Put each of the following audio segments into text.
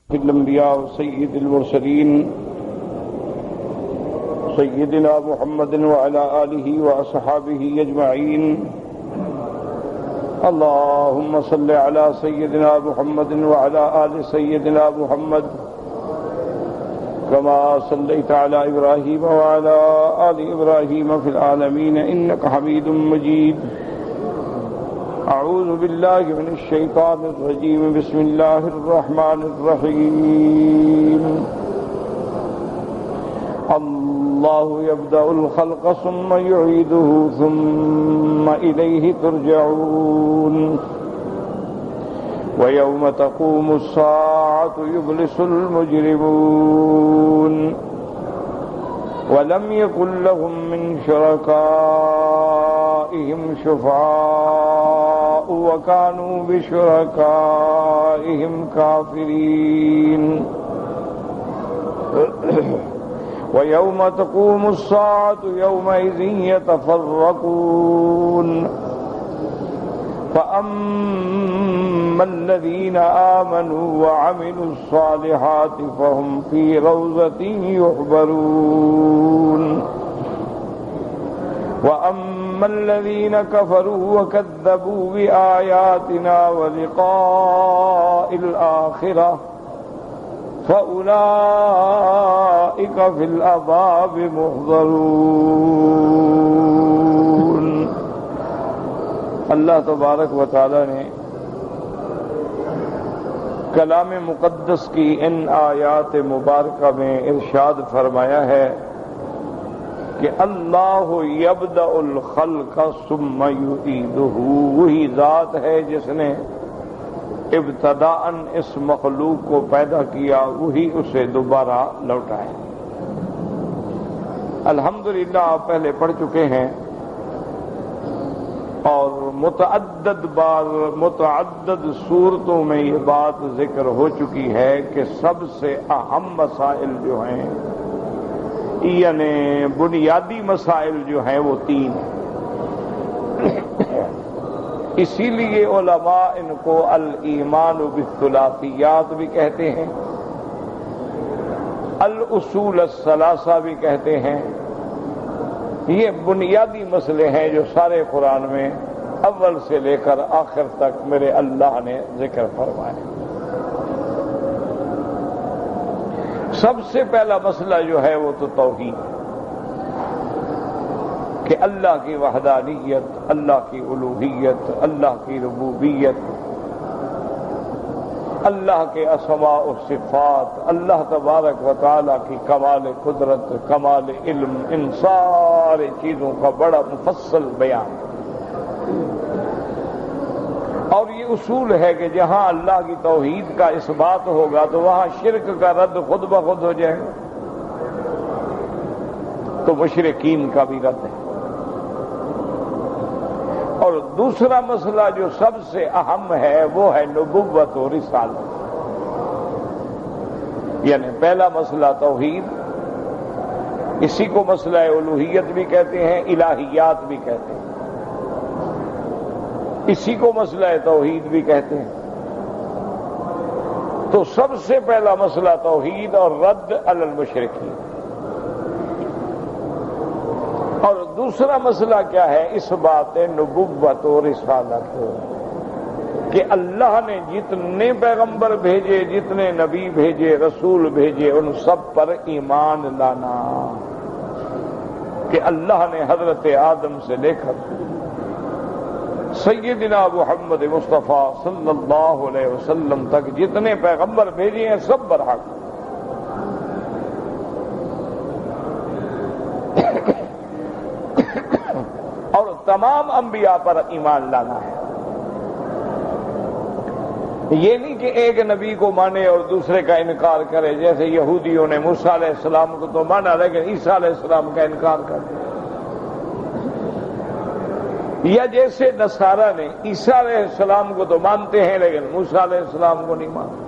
الانبیاء سید المرسلین سیدنا محمد وعلى آلہ واصحابہ اجمعین اللہم صل علی سیدنا محمد وعلى آل سیدنا محمد كما صلیت علی ابراہیم وعلى آل ابراہیم فی العالمین انک حمید مجید اعوذ باللہ من الشیطان الرجیم بسم اللہ الرحمن الرحیم اللہ یبدأ الخلق ثم یعیدہ ثم الیہ ترجعون ویوم تقوم الساعة یبلس المجرمون ولم يكن لهم من شركائهم شفعاء وكانوا بشركائهم كافرين ويوم تقوم الساعة يومئذ يتفرقون فأما الذين آمنوا وعملوا الصالحات فهم في روضة يحبرون وأما الذين كفروا وكذبوا بآياتنا ولقاء الآخرة فأولئك في العذاب محضرون۔ اللہ تبارک و تعالی نے کلام مقدس کی ان آیات مبارکہ میں ارشاد فرمایا ہے کہ اللہ یبدأ الخلق ثم یعیدہ، وہی ذات ہے جس نے ابتداءً اس مخلوق کو پیدا کیا، وہی اسے دوبارہ لوٹائے۔ الحمدللہ آپ پہلے پڑھ چکے ہیں اور متعدد بار متعدد صورتوں میں یہ بات ذکر ہو چکی ہے کہ سب سے اہم مسائل جو ہیں، یعنی بنیادی مسائل جو ہیں وہ تین ہیں۔ اسی لیے علماء ان کو الایمان بالثلاثیات بھی کہتے ہیں، الاصول الثلاثہ بھی کہتے ہیں۔ یہ بنیادی مسئلے ہیں جو سارے قرآن میں اول سے لے کر آخر تک میرے اللہ نے ذکر فرمائے۔ سب سے پہلا مسئلہ جو ہے وہ تو توحید، کہ اللہ کی وحدانیت، اللہ کی الوہیت، اللہ کی ربوبیت، اللہ کے اسماء و صفات، اللہ تبارک و تعالیٰ کی کمال قدرت، کمال علم، ان سارے چیزوں کا بڑا مفصل بیان۔ اور یہ اصول ہے کہ جہاں اللہ کی توحید کا اثبات ہوگا تو وہاں شرک کا رد خود بخود ہو جائے گا، تو مشرکین کا بھی رد ہے۔ اور دوسرا مسئلہ جو سب سے اہم ہے وہ ہے نبوت و رسالت، یعنی پہلا مسئلہ توحید، اسی کو مسئلہ الوہیت بھی کہتے ہیں، الہیات بھی کہتے ہیں، اسی کو مسئلہ توحید بھی کہتے ہیں۔ تو سب سے پہلا مسئلہ توحید اور رد علی المشرکین۔ اور دوسرا مسئلہ کیا ہے؟ اس بات نبوت و رسالت، کہ اللہ نے جتنے پیغمبر بھیجے، جتنے نبی بھیجے، رسول بھیجے، ان سب پر ایمان لانا، کہ اللہ نے حضرت آدم سے لے کر سیدنا محمد مصطفیٰ صلی اللہ علیہ وسلم تک جتنے پیغمبر بھیجے ہیں سب برحق، اور تمام انبیاء پر ایمان لانا ہے۔ یہ نہیں کہ ایک نبی کو مانے اور دوسرے کا انکار کرے، جیسے یہودیوں نے موسیٰ علیہ السلام کو تو مانا لیکن عیسیٰ علیہ السلام کا انکار کر دیا، یا جیسے نصارہ نے عیسیٰ علیہ السلام کو تو مانتے ہیں لیکن موسیٰ علیہ السلام کو نہیں مانتے۔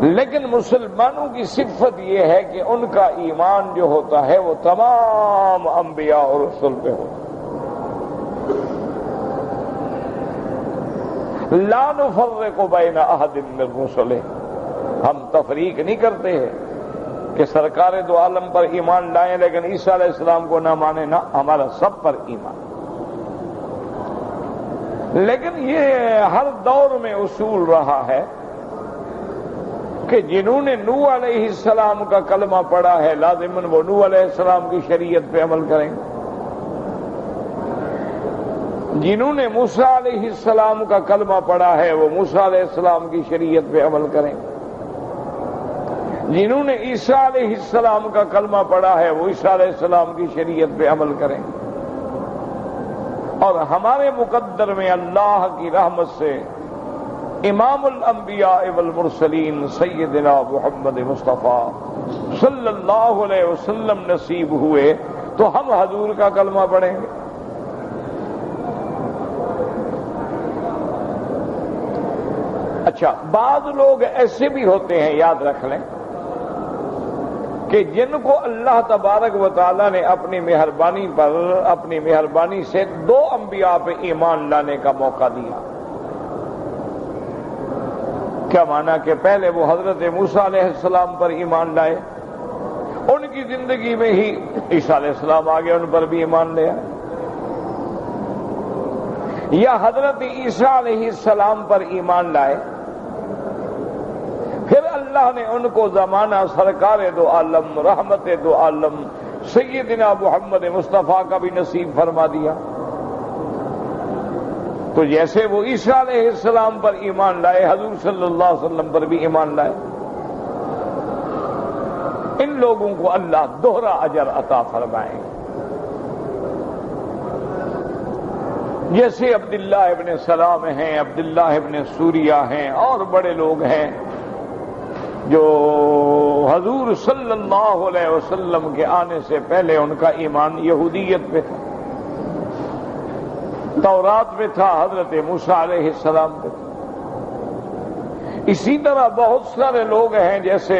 لیکن مسلمانوں کی صفت یہ ہے کہ ان کا ایمان جو ہوتا ہے وہ تمام انبیاء اور رسول پہ ہوتا ہے۔ لا نفرق بین احد من رسلہ، ہم تفریق نہیں کرتے ہیں کہ سرکار دو عالم پر ایمان لائیں لیکن عیسیٰ علیہ السلام کو نہ مانے، نہ، ہمارا سب پر ایمان۔ لیکن یہ ہر دور میں اصول رہا ہے کہ جنہوں نے نوح علیہ السلام کا کلمہ پڑھا ہے لازماً وہ نوح علیہ السلام کی شریعت پہ عمل کریں گے، جنہوں نے موسیٰ علیہ السلام کا کلمہ پڑھا ہے وہ موسیٰ علیہ السلام کی شریعت پہ عمل کریں گے، جنہوں نے عیسیٰ علیہ السلام کا کلمہ پڑھا ہے وہ عیسیٰ علیہ السلام کی شریعت پہ عمل کریں گے۔ اور ہمارے مقدر میں اللہ کی رحمت سے امام الانبیاء والمرسلین سیدنا محمد مصطفیٰ صلی اللہ علیہ وسلم نصیب ہوئے تو ہم حضور کا کلمہ پڑھیں گے۔ اچھا، بعض لوگ ایسے بھی ہوتے ہیں، یاد رکھ لیں، کہ جن کو اللہ تبارک و تعالیٰ نے اپنی مہربانی پر اپنی مہربانی سے دو انبیاء پہ ایمان لانے کا موقع دیا۔ کیا مانا کہ پہلے وہ حضرت موسیٰ علیہ السلام پر ایمان لائے، ان کی زندگی میں ہی عیسیٰ علیہ السلام آگے ان پر بھی ایمان لے آئے، یا حضرت عیسیٰ علیہ السلام پر ایمان لائے پھر اللہ نے ان کو زمانہ سرکار دو عالم رحمت دو عالم سیدنا محمد مصطفیٰ کا بھی نصیب فرما دیا۔ تو جیسے وہ عیسیٰ علیہ السلام پر ایمان لائے حضور صلی اللہ علیہ وسلم پر بھی ایمان لائے، ان لوگوں کو اللہ دوہرا اجر عطا فرمائے۔ جیسے عبداللہ ابن سلام ہیں، عبداللہ ابن سوریہ ہیں، اور بڑے لوگ ہیں جو حضور صلی اللہ علیہ وسلم کے آنے سے پہلے ان کا ایمان یہودیت پہ تھا، تورات پہ تھا، حضرت موسیٰ علیہ السلام پہ تھا۔ اسی طرح بہت سارے لوگ ہیں، جیسے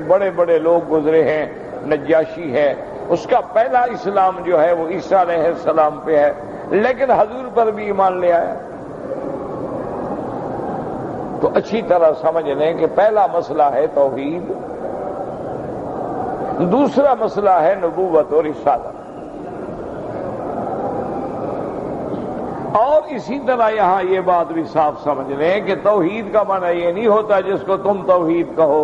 بڑے بڑے لوگ گزرے ہیں، نجاشی ہے، اس کا پہلا اسلام جو ہے وہ عیسیٰ علیہ السلام پہ ہے، لیکن حضور پر بھی ایمان لے آیا۔ تو اچھی طرح سمجھ لیں کہ پہلا مسئلہ ہے توحید، دوسرا مسئلہ ہے نبوت اور رسالت۔ اور اسی طرح یہاں یہ بات بھی صاف سمجھ لیں کہ توحید کا معنی یہ نہیں ہوتا جس کو تم توحید کہو،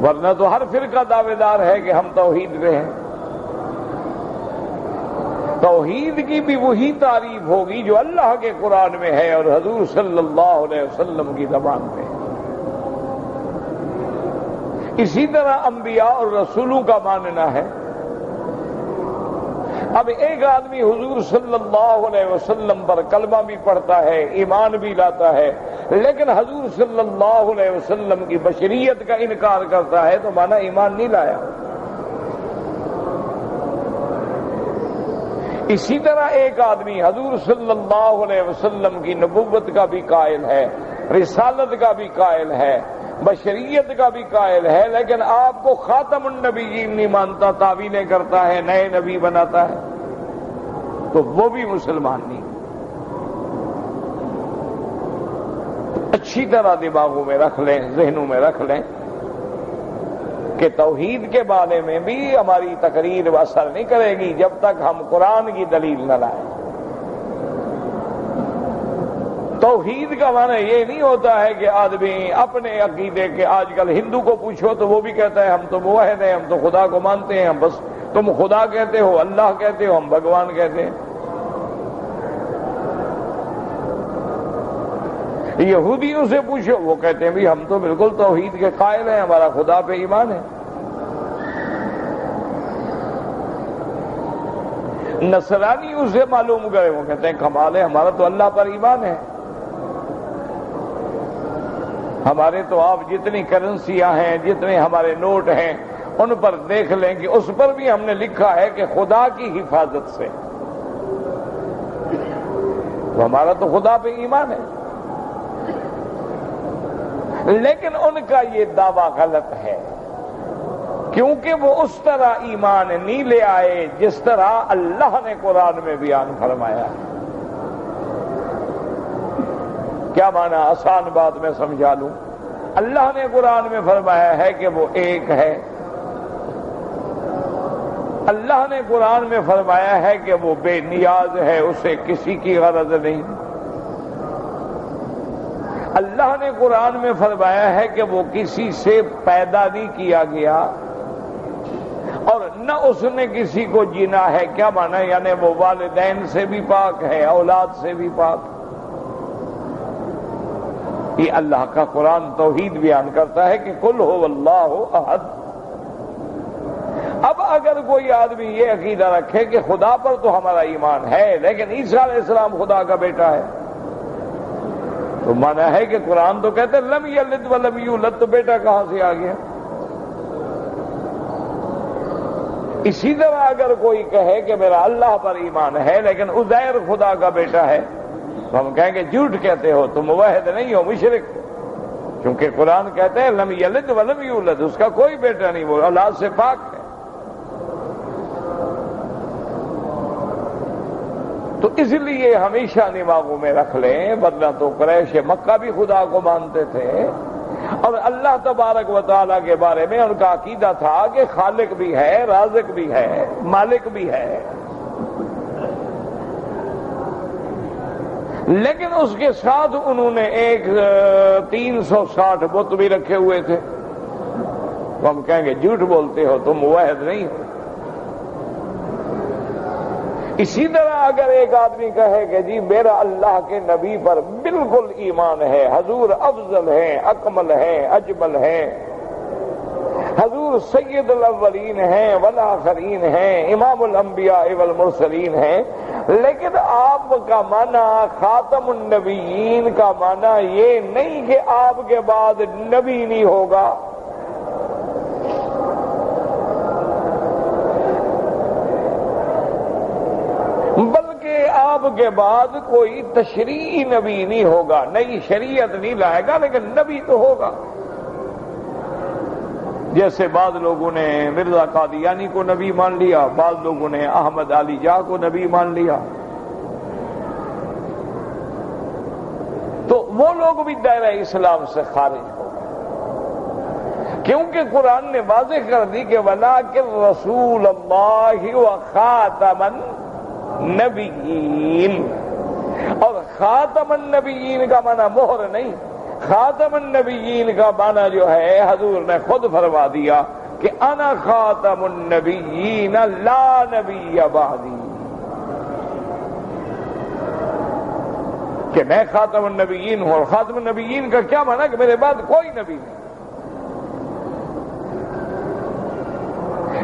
ورنہ تو ہر فرقہ دعوے دار ہے کہ ہم توحید پہ ہیں۔ توحید کی بھی وہی تعریف ہوگی جو اللہ کے قرآن میں ہے اور حضور صلی اللہ علیہ وسلم کی زبان پہ۔ اسی طرح انبیاء اور رسولوں کا ماننا ہے۔ اب ایک آدمی حضور صلی اللہ علیہ وسلم پر کلمہ بھی پڑھتا ہے، ایمان بھی لاتا ہے، لیکن حضور صلی اللہ علیہ وسلم کی بشریت کا انکار کرتا ہے تو مانا ایمان نہیں لایا۔ اسی طرح ایک آدمی حضور صلی اللہ علیہ وسلم کی نبوت کا بھی قائل ہے، رسالت کا بھی قائل ہے، بشریت کا بھی قائل ہے، لیکن آپ کو خاتم النبیین نہیں مانتا، تعویلیں کرتا ہے، نئے نبی بناتا ہے، تو وہ بھی مسلمان نہیں۔ اچھی طرح دماغوں میں رکھ لیں، ذہنوں میں رکھ لیں کہ توحید کے بارے میں بھی ہماری تقریر اثر نہیں کرے گی جب تک ہم قرآن کی دلیل نہ لائیں۔ توحید کا معنی یہ نہیں ہوتا ہے کہ آدمی اپنے عقیدے کے، آج کل ہندو کو پوچھو تو وہ بھی کہتا ہے ہم تو موحد ہیں، ہم تو خدا کو مانتے ہیں، ہم بس تم خدا کہتے ہو، اللہ کہتے ہو، ہم بھگوان کہتے ہیں۔ یہودیوں سے پوچھو، وہ کہتے ہیں بھی ہم تو بالکل توحید کے قائل ہیں، ہمارا خدا پہ ایمان ہے۔ نصرانیوں سے معلوم کرے، وہ کہتے ہیں کمال ہے، ہمارا تو اللہ پر ایمان ہے، ہمارے تو آپ جتنی کرنسیاں ہیں، جتنے ہمارے نوٹ ہیں، ان پر دیکھ لیں کہ اس پر بھی ہم نے لکھا ہے کہ خدا کی حفاظت سے، تو ہمارا تو خدا پہ ایمان ہے۔ لیکن ان کا یہ دعویٰ غلط ہے، کیونکہ وہ اس طرح ایمان نہیں لے آئے جس طرح اللہ نے قرآن میں بیان فرمایا ہے۔ کیا معنی؟ آسان بات میں سمجھا لوں۔ اللہ نے قرآن میں فرمایا ہے کہ وہ ایک ہے، اللہ نے قرآن میں فرمایا ہے کہ وہ بے نیاز ہے، اسے کسی کی غرض نہیں۔ اللہ نے قرآن میں فرمایا ہے کہ وہ کسی سے پیدا نہیں کیا گیا اور نہ اس نے کسی کو جینا ہے۔ کیا معنی؟ یعنی وہ والدین سے بھی پاک ہے، اولاد سے بھی پاک۔ یہ اللہ کا قرآن توحید بیان کرتا ہے کہ قل هو اللہ احد۔ اب اگر کوئی آدمی یہ عقیدہ رکھے کہ خدا پر تو ہمارا ایمان ہے لیکن عیسیٰ علیہ السلام خدا کا بیٹا ہے، تو مانا ہے کہ قرآن تو کہتے لم یلد ولم یولد، تو بیٹا کہاں سے آ گیا؟ اسی طرح اگر کوئی کہے کہ میرا اللہ پر ایمان ہے لیکن عزیر خدا کا بیٹا ہے، تو ہم کہیں گے جھوٹ کہتے ہو، تم موحد نہیں ہو، مشرک، کیونکہ قرآن کہتے ہیں لم یلد ولم یولد، اس کا کوئی بیٹا نہیں، وہ اولاد سے پاک ہے۔ تو اس لیے ہمیشہ دماغوں میں رکھ لیں، ورنہ تو قریش مکہ بھی خدا کو مانتے تھے اور اللہ تبارک و تعالیٰ کے بارے میں ان کا عقیدہ تھا کہ خالق بھی ہے، رازق بھی ہے، مالک بھی ہے، لیکن اس کے ساتھ انہوں نے 360 بت بھی رکھے ہوئے تھے۔ تو ہم کہیں گے جھوٹ بولتے ہو، تم موحد نہیں ہو۔ اسی طرح اگر ایک آدمی کہے کہ جی میرا اللہ کے نبی پر بالکل ایمان ہے، حضور افضل ہیں، اکمل ہیں، اجمل ہیں، حضور سید الاولین ہیں والآخرین ہیں، امام الانبیاء والمرسلین ہیں، لیکن آپ کا معنی خاتم النبیین کا معنی یہ نہیں کہ آپ کے بعد نبی نہیں ہوگا، بلکہ آپ کے بعد کوئی تشریعی نبی نہیں ہوگا، نئی شریعت نہیں لائے گا لیکن نبی تو ہوگا۔ جیسے بعض لوگوں نے مرزا قادیانی کو نبی مان لیا، بعض لوگوں نے احمد علی جاہ کو نبی مان لیا، تو وہ لوگ بھی دائرہ اسلام سے خارج ہو گئے، کیونکہ قرآن نے واضح کر دی کہ وَلَٰكِن رَّسُولَ اللَّهِ وَخَاتَمَ النَّبِيِّينَ، اور خاتم النبیین کا معنی مہر نہیں، خاتم النبیین کا معنی جو ہے حضور نے خود فرما دیا کہ انا خاتم النبیین لا نبی بعدی، کہ میں خاتم النبیین ہوں، اور خاتم النبیین کا کیا معنی کہ میرے بعد کوئی نبی نہیں۔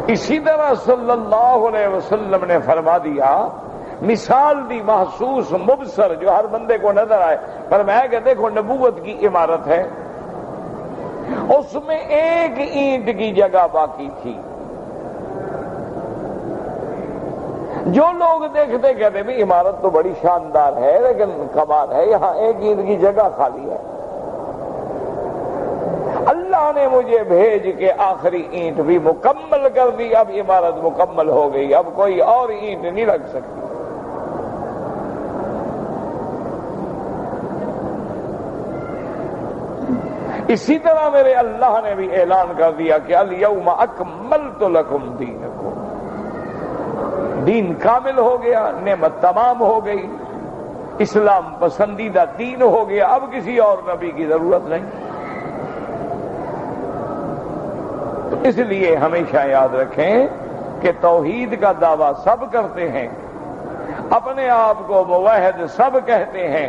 اسی طرح صلی اللہ علیہ وسلم نے فرما دیا، مثال دی محسوس مبصر جو ہر بندے کو نظر آئے، فرمایا کہ دیکھو نبوت کی عمارت ہے، اس میں ایک اینٹ کی جگہ باقی تھی، جو لوگ دیکھتے کہتے بھی عمارت تو بڑی شاندار ہے لیکن کمال ہے، یہاں ایک اینٹ کی جگہ خالی ہے۔ اللہ نے مجھے بھیج کے آخری اینٹ بھی مکمل کر دی، اب عمارت مکمل ہو گئی، اب کوئی اور اینٹ نہیں لگ سکتی۔ اسی طرح میرے اللہ نے بھی اعلان کر دیا کہ الیوم اکملت لکم دینکم، دین کامل ہو گیا، نعمت تمام ہو گئی، اسلام پسندیدہ دین ہو گیا، اب کسی اور نبی کی ضرورت نہیں۔ تو اس لیے ہمیشہ یاد رکھیں کہ توحید کا دعویٰ سب کرتے ہیں، اپنے آپ کو موحد سب کہتے ہیں،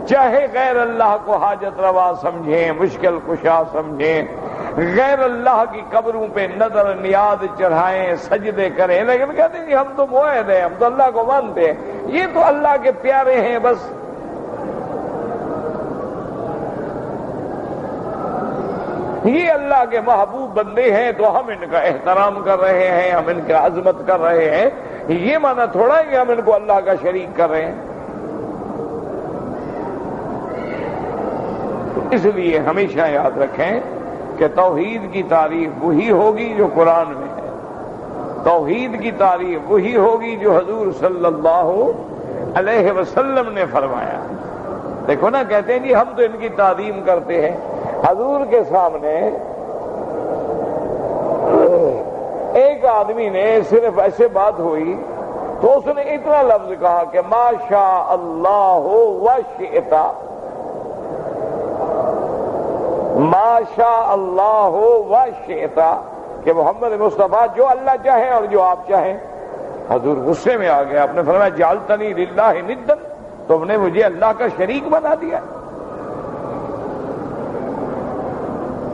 چاہے غیر اللہ کو حاجت روا سمجھیں، مشکل کشا سمجھیں، غیر اللہ کی قبروں پہ نظر نیاز چڑھائیں، سجدے کریں، لیکن کہتے ہیں ہم تو موحد ہیں، ہم تو اللہ کو مانتے ہیں، یہ تو اللہ کے پیارے ہیں، بس یہ اللہ کے محبوب بندے ہیں تو ہم ان کا احترام کر رہے ہیں، ہم ان کا عظمت کر رہے ہیں، یہ معنی تھوڑا ہے کہ ہم ان کو اللہ کا شریک کر رہے ہیں۔ اس لیے ہمیشہ یاد رکھیں کہ توحید کی تعریف وہی ہوگی جو قرآن میں ہے، توحید کی تعریف وہی ہوگی جو حضور صلی اللہ علیہ وسلم نے فرمایا۔ دیکھو نا، کہتے ہیں جی ہم تو ان کی تعظیم کرتے ہیں. حضور کے سامنے ایک آدمی نے صرف ایسے بات ہوئی تو اس نے اتنا لفظ کہا کہ ما شاء اللہ و شئت، ما شاء اللہ و شئت، کہ محمد مصطفیٰ جو اللہ چاہے اور جو آپ چاہیں. حضور غصے میں آ گئے. آپ نے فرمایا جعلتنی للہ ندا، تم نے مجھے اللہ کا شریک بنا دیا.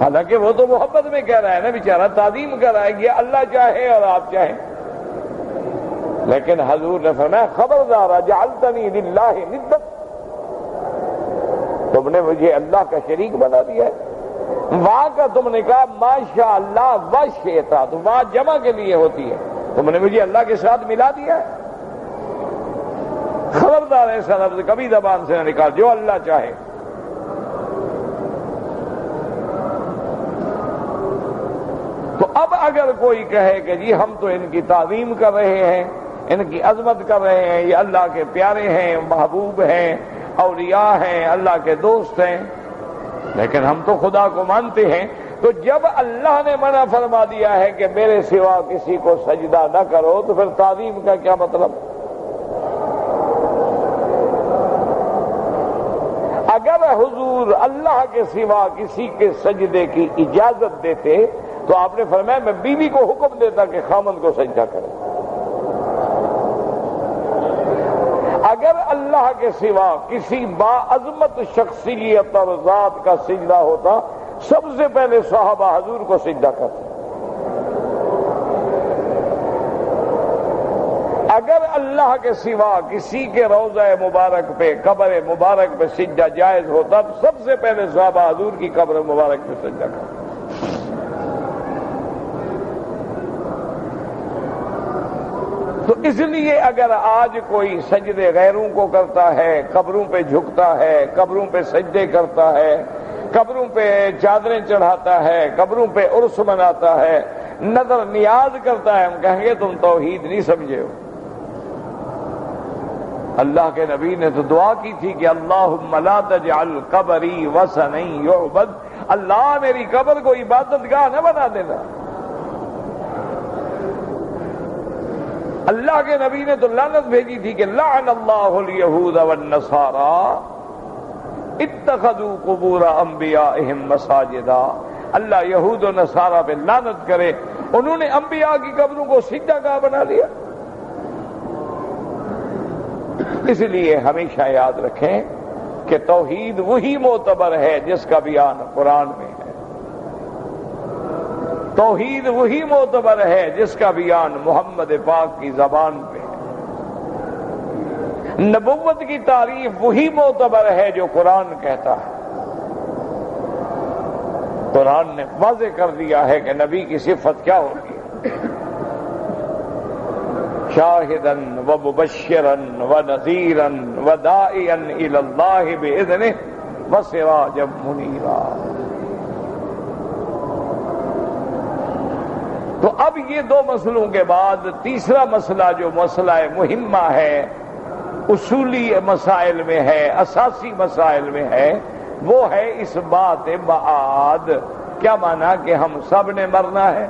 حالانکہ وہ تو محبت میں کہہ رہا ہے نا بیچارہ، تعظیم کر رہا ہے کہ اللہ چاہے اور آپ چاہیں. لیکن حضور نے فرمایا خبردار جعلتنی للہ ندا، تم نے مجھے اللہ کا شریک بنا دیا ہے. وہاں کا تم نے کہا ماشاء اللہ و شئت، تو وہاں جمع کے لیے ہوتی ہے، تم نے مجھے اللہ کے ساتھ ملا دیا ہے. خبردار ایسا لفظ کبھی زبان سے نہ نکال، جو اللہ چاہے. تو اب اگر کوئی کہے کہ جی ہم تو ان کی تعظیم کر رہے ہیں، ان کی عظمت کر رہے ہیں، یہ اللہ کے پیارے ہیں، محبوب ہیں، اولیاء ہیں، اللہ کے دوست ہیں، لیکن ہم تو خدا کو مانتے ہیں، تو جب اللہ نے منع فرما دیا ہے کہ میرے سوا کسی کو سجدہ نہ کرو، تو پھر تعظیم کا کیا مطلب؟ اگر حضور اللہ کے سوا کسی کے سجدے کی اجازت دیتے تو آپ نے فرمایا میں بیوی کو حکم دیتا کہ خامند کو سجدہ کرے. اگر اللہ کے سوا کسی باعظمت شخصیت اور ذات کا سجدہ ہوتا، سب سے پہلے صحابہ حضور کو سجدہ کرتے. اگر اللہ کے سوا کسی کے روضہ مبارک پہ، قبر مبارک پہ سجدہ جائز ہوتا تو سب سے پہلے صحابہ حضور کی قبر مبارک پہ سجدہ کرتے. تو اس لیے اگر آج کوئی سجدے غیروں کو کرتا ہے، قبروں پہ جھکتا ہے، قبروں پہ سجدے کرتا ہے، قبروں پہ چادریں چڑھاتا ہے، قبروں پہ عرس مناتا ہے، نظر نیاز کرتا ہے، ہم کہیں گے تم توحید نہیں سمجھے ہو. اللہ کے نبی نے تو دعا کی تھی کہ اللہم لا تجعل قبری وثنا یعبد، اللہ میری قبر کو عبادت گاہ نہ بنا دینا. اللہ کے نبی نے تو لعنت بھیجی تھی کہ لعن اللہ الیہود والنصارى اتخذوا قبور انبیائہم مساجدا. اللہ یہود و نصارہ پہ لعنت کرے، انہوں نے انبیاء کی قبروں کو سجدہ گاہ بنا لیا. اس لیے ہمیشہ یاد رکھیں کہ توحید وہی معتبر ہے جس کا بیان قرآن میں ہے، توحید وہی معتبر ہے جس کا بیان محمد پاک کی زبان پہ ہے، نبوت کی تعریف وہی معتبر ہے جو قرآن کہتا ہے. قرآن نے واضح کر دیا ہے کہ نبی کی صفت کیا ہوگی، شاہدن و مبشرن و نذیرن و داعیا الی اللہ باذنہ و سراجا منیرا. تو اب یہ دو مسئلوں کے بعد تیسرا مسئلہ جو مسئلہ مہمہ ہے، اصولی مسائل میں ہے، اساسی مسائل میں ہے، وہ ہے اس بات معاد. کیا مانا کہ ہم سب نے مرنا ہے،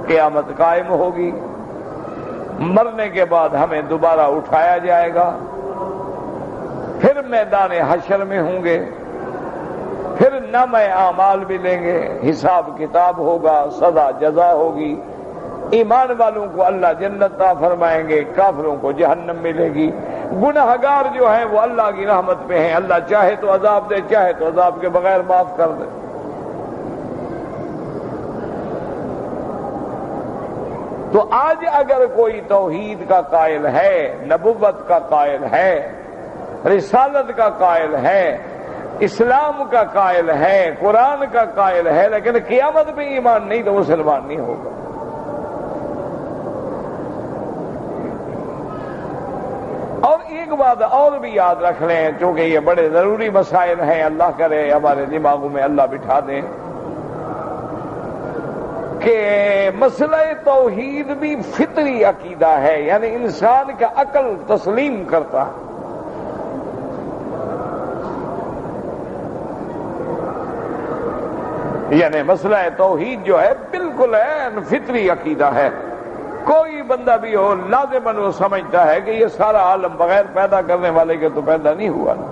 قیامت قائم ہوگی، مرنے کے بعد ہمیں دوبارہ اٹھایا جائے گا، پھر میدان حشر میں ہوں گے، پھر نامہ اعمال ملیں گے، حساب کتاب ہوگا، سزا جزا ہوگی. ایمان والوں کو اللہ جنت عطا فرمائیں گے، کافروں کو جہنم ملے گی. گناہگار جو ہیں وہ اللہ کی رحمت پہ ہیں، اللہ چاہے تو عذاب دے، چاہے تو عذاب کے بغیر معاف کر دے. تو آج اگر کوئی توحید کا قائل ہے، نبوت کا قائل ہے، رسالت کا قائل ہے، اسلام کا قائل ہے، قرآن کا قائل ہے، لیکن قیامت پہ ایمان نہیں تو مسلمان نہیں ہوگا. اور ایک بات اور بھی یاد رکھ لیں، چونکہ یہ بڑے ضروری مسائل ہیں، اللہ کرے ہمارے دماغوں میں اللہ بٹھا دیں، کہ مسئلہ توحید بھی فطری عقیدہ ہے، یعنی انسان کا عقل تسلیم کرتا ہے. یعنی مسئلہ توحید جو ہے بالکل فطری عقیدہ ہے. کوئی بندہ بھی ہو لازماً وہ سمجھتا ہے کہ یہ سارا عالم بغیر پیدا کرنے والے کے تو پیدا نہیں ہوا نا.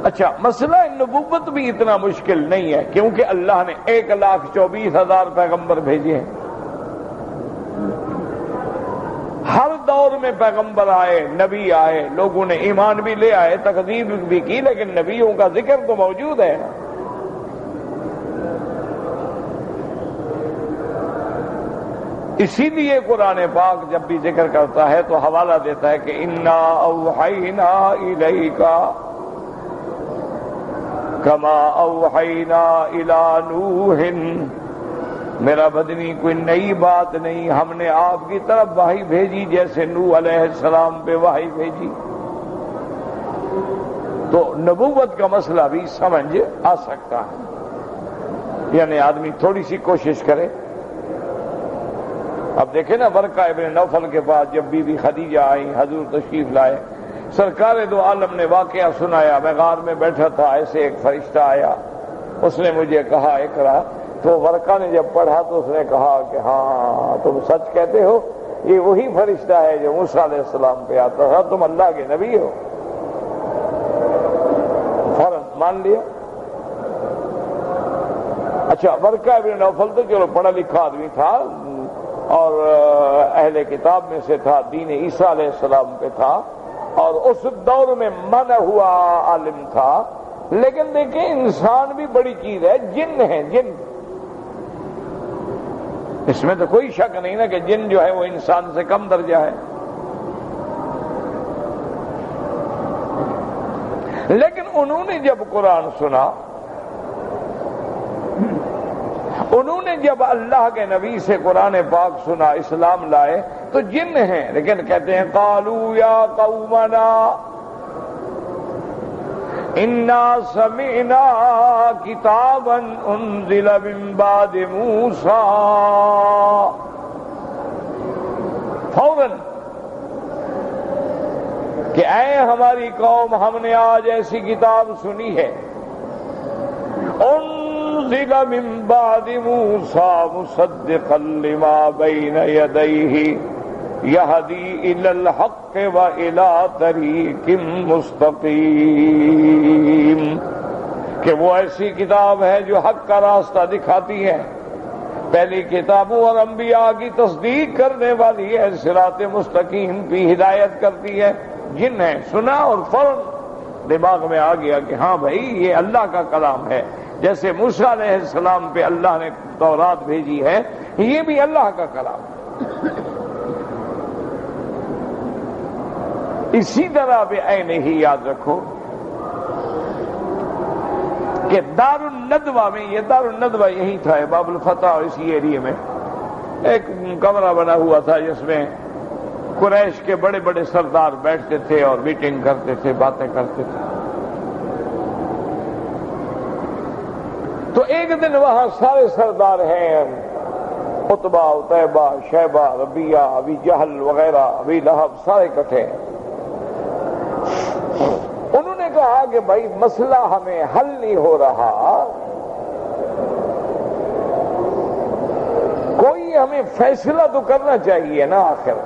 اچھا، مسئلہ نبوت بھی اتنا مشکل نہیں ہے کیونکہ اللہ نے 1,24,000 پیغمبر بھیجے ہیں. ہر دور میں پیغمبر آئے، نبی آئے، لوگوں نے ایمان بھی لے آئے، تکذیب بھی کی، لیکن نبیوں کا ذکر تو موجود ہے. اسی لیے قرآن پاک جب بھی ذکر کرتا ہے تو حوالہ دیتا ہے کہ انا اوحینا الیک کما اوحینا الی نوح. میرا بدنی کوئی نئی بات نہیں، ہم نے آپ کی طرف وحی بھیجی جیسے نوح علیہ السلام پہ وحی بھیجی. تو نبوت کا مسئلہ بھی سمجھ آ سکتا ہے، یعنی آدمی تھوڑی سی کوشش کرے. اب دیکھیں نا، ورقہ ابن نوفل کے پاس جب بی بی خدیجہ آئی، حضور تشریف لائے، سرکار دو عالم نے واقعہ سنایا. میں غار میں بیٹھا تھا، ایسے ایک فرشتہ آیا، اس نے مجھے کہا اقرا. تو ورقہ نے جب پڑھا تو اس نے کہا کہ ہاں تم سچ کہتے ہو، یہ وہی فرشتہ ہے جو موسیٰ علیہ السلام پہ آتا تھا، تم اللہ کے نبی ہو. فوراً مان لیا. اچھا، ورقہ ابن نوفل تو چلو پڑھا لکھا آدمی تھا اور اہل کتاب میں سے تھا، دین عیسیٰ علیہ السلام پہ تھا اور اس دور میں منع ہوا عالم تھا. لیکن دیکھیں انسان بھی بڑی چیز ہے، جن ہے جن، اس میں تو کوئی شک نہیں نا کہ جن جو ہے وہ انسان سے کم درجہ ہے. لیکن انہوں نے جب قرآن سنا، انہوں نے جب اللہ کے نبی سے قرآن پاک سنا، اسلام لائے، تو جن ہیں لیکن کہتے ہیں قالوا یا قومنا انا سمعنا کتابا انزل من بعد موسیٰ. فوراً کہ اے ہماری قوم، ہم نے آج ایسی کتاب سنی ہے، انزل من بعد موسیٰ مصدقا لما بین یدیہ یہدی الی الحق والی طریق مستقیم. کہ وہ ایسی کتاب ہے جو حق کا راستہ دکھاتی ہے، پہلی کتابوں اور انبیاء کی تصدیق کرنے والی ہے، صراط مستقیم کی ہدایت کرتی ہے. جن ہے سنا اور فوراً دماغ میں آ گیا کہ ہاں بھائی یہ اللہ کا کلام ہے. جیسے موسیٰ علیہ السلام پہ اللہ نے تورات بھیجی ہے، یہ بھی اللہ کا کلام ہے. اسی طرح بھی ہی یاد رکھو کہ دار الندوہ میں، یہ دار الندوہ یہی تھا باب الفتح اور اسی ایریے میں ایک کمرہ بنا ہوا تھا جس میں قریش کے بڑے بڑے سردار بیٹھتے تھے اور میٹنگ کرتے تھے، باتیں کرتے تھے. تو ایک دن وہاں سارے سردار ہیں، عتبہ، عتیبہ، شیبہ، ربیعہ، ابی جہل وغیرہ، ابی لہب، سارے اکٹھے ہیں. انہوں نے کہا کہ بھائی مسئلہ ہمیں حل نہیں ہو رہا، کوئی ہمیں فیصلہ تو کرنا چاہیے نا. آخر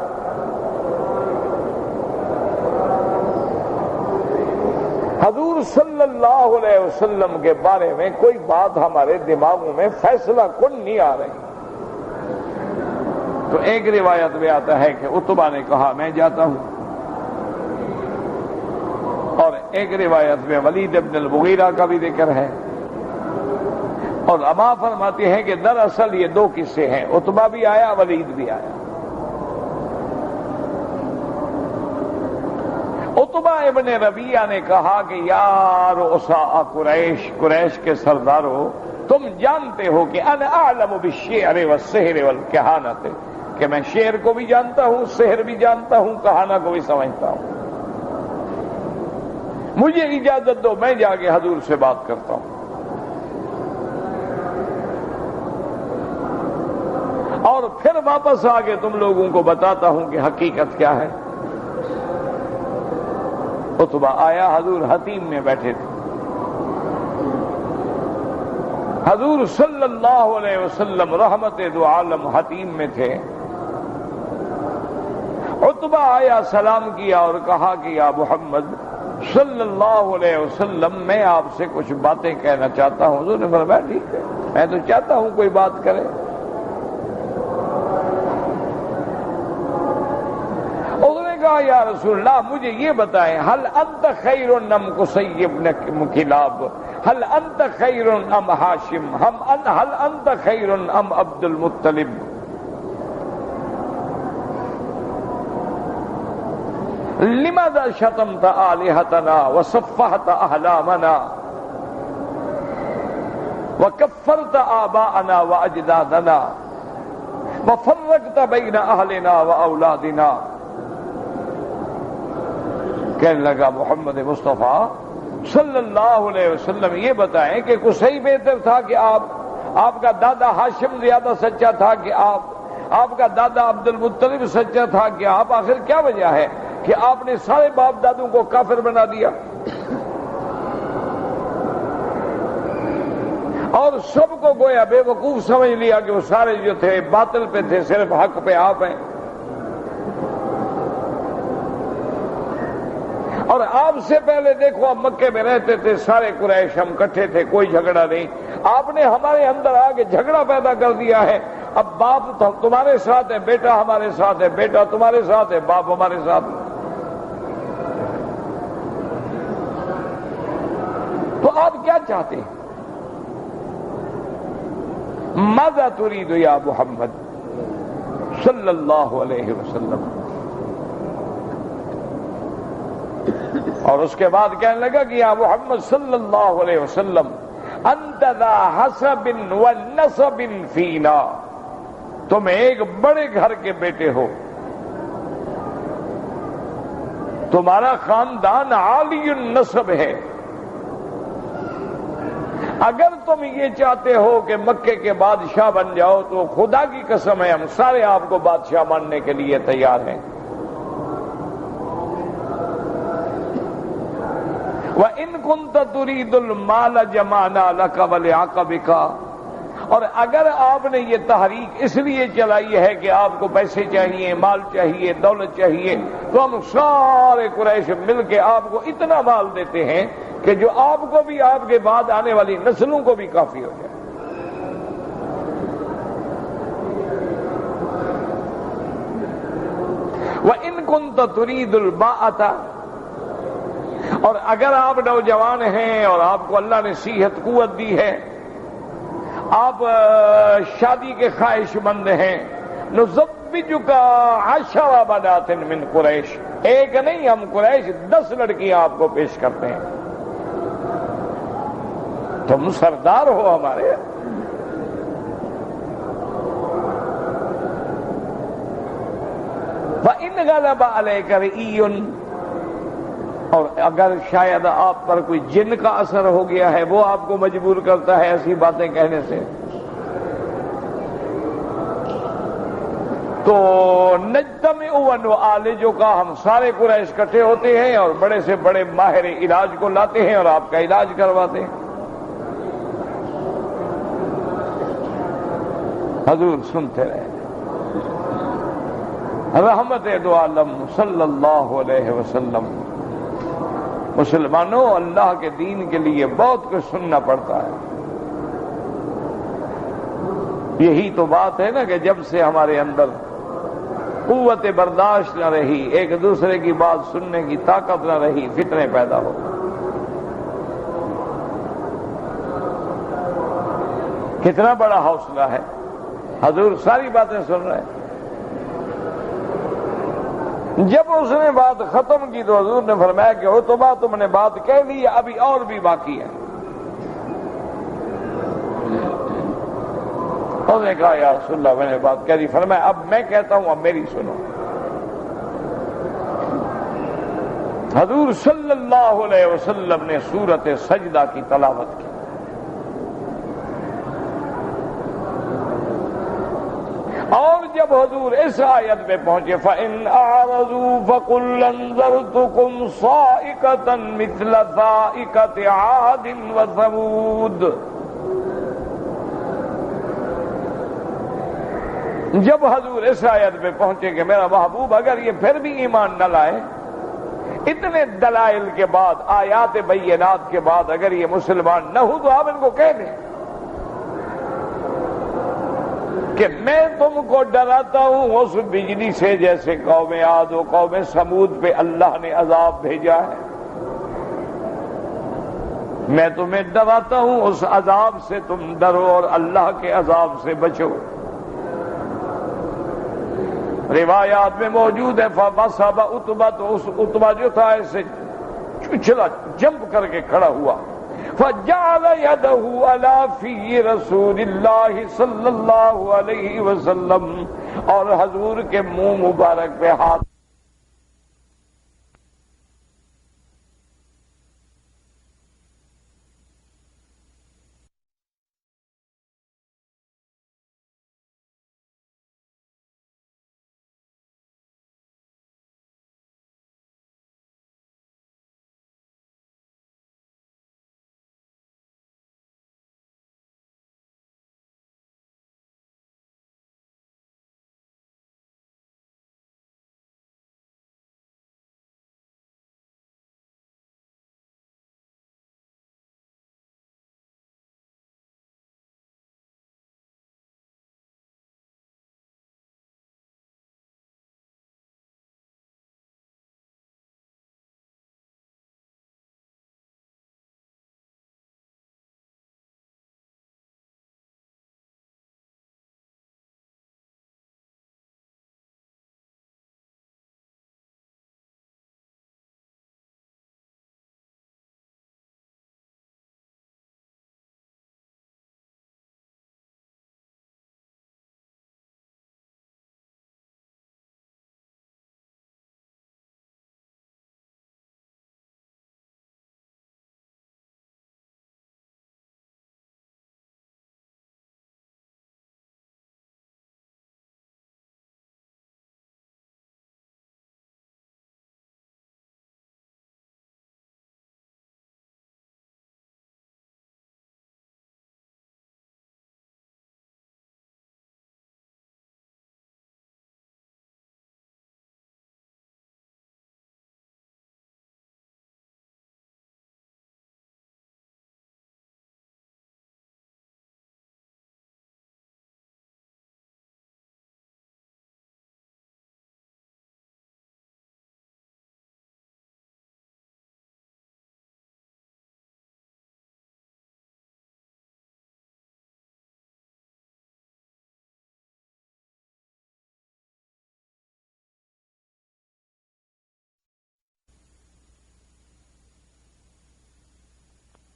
حضور صلی اللہ علیہ وسلم کے بارے میں کوئی بات ہمارے دماغوں میں فیصلہ کن نہیں آ رہی. تو ایک روایت میں آتا ہے کہ عتبہ نے کہا میں جاتا ہوں، اور ایک روایت میں ولید ابن المغیرہ کا بھی ذکر ہے. اور اما فرماتے ہیں کہ دراصل یہ دو قصے ہیں، عتبہ بھی آیا، ولید بھی آیا. عتبہ ابن ربیعہ نے کہا کہ یا رؤساء قریش، قریش کے سردارو، تم جانتے ہو کہ انا اعلم بالشعر والسحر والکہانۃ، کہ میں شعر کو بھی جانتا ہوں، سحر بھی جانتا ہوں، کہانہ کو بھی سمجھتا ہوں. مجھے اجازت دو میں جا کے حضور سے بات کرتا ہوں اور پھر واپس آ کے تم لوگوں کو بتاتا ہوں کہ حقیقت کیا ہے. عتبہ آیا، حضور حتیم میں بیٹھے تھے، حضور صلی اللہ علیہ وسلم رحمت دو عالم حتیم میں تھے۔ عتبہ آیا، سلام کیا اور کہا کہ یا محمد صلی اللہ علیہ وسلم میں آپ سے کچھ باتیں کہنا چاہتا ہوں۔ حضور نے فرمایا ٹھیک ہے، میں تو چاہتا ہوں کوئی بات کرے۔ حضور نے کہا یا رسول اللہ مجھے یہ بتائیں، هل انت خیر ام قصی بن کلاب، هل انت خیر ام ہاشم، هل انت خیر ام عبد المطلب؟ لماذا شتمت آلهتنا وصفحت أحلامنا وكفرت آباءنا وأجدادنا وفرقت بين أهلنا وأولادنا؟ کہنے لگا محمد مصطفیٰ صلی اللہ علیہ وسلم یہ بتائیں کہ قصی بہتر تھا کہ آپ کا دادا ہاشم زیادہ سچا تھا کہ آپ کا دادا عبد المطلب سچا تھا کہ آپ؟ آخر کیا وجہ ہے کہ آپ نے سارے باپ دادوں کو کافر بنا دیا اور سب کو گویا بے وقوف سمجھ لیا کہ وہ سارے جو تھے باطل پہ تھے، صرف حق پہ آپ ہیں؟ اور آپ سے پہلے دیکھو ہم مکے میں رہتے تھے، سارے قریش ہم اکٹھے تھے، کوئی جھگڑا نہیں۔ آپ نے ہمارے اندر آ کے جھگڑا پیدا کر دیا ہے۔ اب باپ تمہارے ساتھ ہے، بیٹا ہمارے ساتھ ہے، بیٹا تمہارے ساتھ ہے، باپ ہمارے ساتھ ہے۔ تو آپ کیا چاہتے ہیں؟ ماذا تريد یا محمد صلی اللہ علیہ وسلم؟ اور اس کے بعد کہنے لگا کہ یا محمد صلی اللہ علیہ وسلم انت ذا حسب ونسب فینا، تم ایک بڑے گھر کے بیٹے ہو، تمہارا خاندان عالی النسب ہے۔ اگر تم یہ چاہتے ہو کہ مکے کے بادشاہ بن جاؤ تو خدا کی قسم ہے ہم سارے آپ کو بادشاہ ماننے کے لیے تیار ہیں۔ وَإِن كُنْتَ تُرِيدُ الْمَالَ جَمَعْنَا لَكَ وَلِعَقَبِكَ، اور اگر آپ نے یہ تحریک اس لیے چلائی ہے کہ آپ کو پیسے چاہیے، مال چاہیے، دولت چاہیے، تو ہم سارے قریش مل کے آپ کو اتنا مال دیتے ہیں کہ جو آپ کو بھی آپ کے بعد آنے والی نسلوں کو بھی کافی ہو جائے۔ وَإِن كُنْتَ تُرِيدُ الْبَاءَةَ، اور اگر آپ نوجوان ہیں اور آپ کو اللہ نے صحت قوت دی ہے، آپ شادی کے خواہش مند ہیں، نُزَوِّجُكَ 10 بنات من قریش، ایک نہیں ہم قریش 10 لڑکیاں آپ کو پیش کرتے ہیں، تم سردار ہو ہمارے۔ وَإِنْ غَلَبَ عَلَيْكَ رِئِيٌّ، اور اگر شاید آپ پر کوئی جن کا اثر ہو گیا ہے، وہ آپ کو مجبور کرتا ہے ایسی باتیں کہنے سے، تو نجتمع ونعالجک، ہم سارے قریش اکٹھے ہوتے ہیں اور بڑے سے بڑے ماہر علاج کو لاتے ہیں اور آپ کا علاج کرواتے ہیں۔ حضور سنتے رہے، رحمت دو عالم صلی اللہ علیہ وسلم۔ مسلمانوں، اللہ کے دین کے لیے بہت کچھ سننا پڑتا ہے۔ یہی تو بات ہے نا کہ جب سے ہمارے اندر قوت برداشت نہ رہی، ایک دوسرے کی بات سننے کی طاقت نہ رہی، فتنے پیدا ہو۔ کتنا بڑا حوصلہ ہے، حضور ساری باتیں سن رہے ہیں۔ جب اس نے بات ختم کی تو حضور نے فرمایا کہ عتبہ تم نے بات کہہ لی، ابھی اور بھی باقی ہے۔ اس نے کہا یا رسول اللہ میں نے بات کہہ دی۔ فرمایا اب میں کہتا ہوں، اب میری سنو۔ حضور صلی اللہ علیہ وسلم نے سورۃ سجدہ کی تلاوت کی، اور جب حضور اس آیت میں پہنچے فَإِنْ أَعْرَضُوا فَقُلْ أَنذَرْتُكُمْ صَاعِقَةً مِثْلَ صَاعِقَةِ عَادٍ وَثَمُودَ، جب حضور اس آیت میں پہنچے کہ میرا محبوب اگر یہ پھر بھی ایمان نہ لائے، اتنے دلائل کے بعد، آیات بینات کے بعد اگر یہ مسلمان نہ ہو تو آپ ان کو کہہ دیں کہ میں تم کو ڈراتا ہوں اس بجلی سے جیسے قوم عاد و قوم سمود پہ اللہ نے عذاب بھیجا ہے، میں تمہیں ڈراتا ہوں اس عذاب سے تم ڈرو اور اللہ کے عذاب سے بچو۔ روایات میں موجود ہے فَبَصَبَ عُتْبَةُ، تو اس عتبہ جو تھا ایسے چلا جمپ کر کے کھڑا ہوا، فَجَعَلَ يَدَهُ عَلَى فِي رَسُولِ اللَّهِ صلی اللہ علیہ وسلم، اور حضور کے منہ مبارک پہ ہاتھ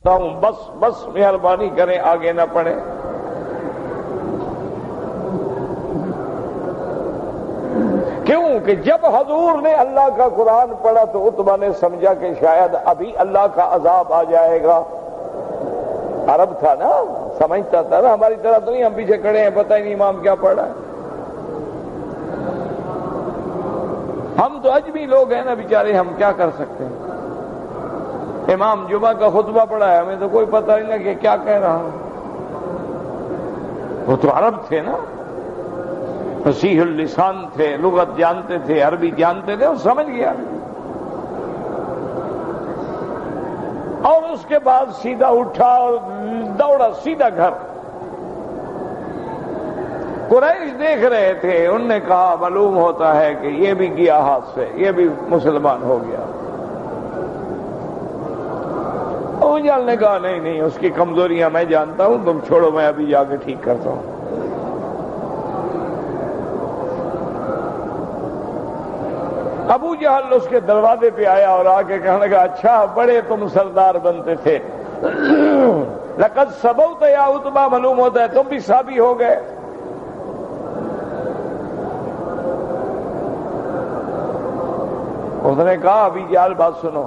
ہوں، بس مہربانی کریں آگے نہ پڑھیں۔ کیوں کہ جب حضور نے اللہ کا قرآن پڑھا تو عتبہ نے سمجھا کہ شاید ابھی اللہ کا عذاب آ جائے گا۔ عرب تھا نا، سمجھتا تھا نا، ہماری طرح تو نہیں ہم پیچھے کھڑے ہیں پتہ ہی نہیں امام کیا پڑھ رہا ہے۔ ہم تو اجمی لوگ ہیں نا بیچارے، ہم کیا کر سکتے ہیں؟ امام جمعہ کا خطبہ پڑھا ہے، ہمیں تو کوئی پتہ نہیں لگا کہ کیا کہہ رہا ہوں۔ وہ تو عرب تھے نا، فصیح اللسان تھے، لغت جانتے تھے، عربی جانتے تھے، وہ سمجھ گیا۔ اور اس کے بعد سیدھا اٹھا اور دوڑا سیدھا گھر۔ قریش دیکھ رہے تھے، انہوں نے کہا معلوم ہوتا ہے کہ یہ بھی گیا ہاتھ سے، یہ بھی مسلمان ہو گیا۔ جال نے کہا نہیں اس کی کمزوریاں میں جانتا ہوں، تم چھوڑو میں ابھی جا کے ٹھیک کرتا ہوں۔ ابو جہل اس کے دروازے پہ آیا اور آ کے کہنے لگا اچھا بڑے تم سردار بنتے تھے، لقد سبوت یا عتبہ، معلوم ہوتا ہے تم بھی سابی ہو گئے۔ اس نے کہا ابھی جال بات سنو۔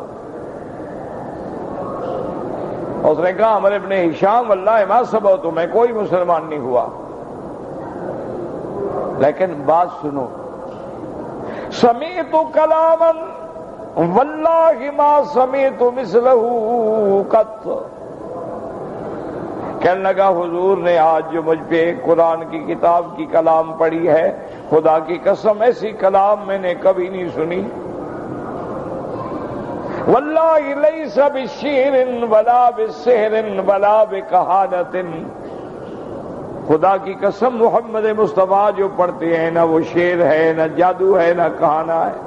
اس نے کہا عمر ابن ہشام واللہ ما سبوت، میں کوئی مسلمان نہیں ہوا، لیکن بات سنو، سمعت کلاما واللہ ما سمعت مثلہ قط، کہنے لگا حضور نے آج جو مجھ پہ قرآن کی کتاب کی کلام پڑھی ہے، خدا کی قسم ایسی کلام میں نے کبھی نہیں سنی. واللہ لیس بشعر ولا بسحر ولا بکہانۃ، خدا کی قسم محمد مصطفیٰ جو پڑھتے ہیں نہ وہ شعر ہے، نہ جادو ہے، نہ کہانا ہے.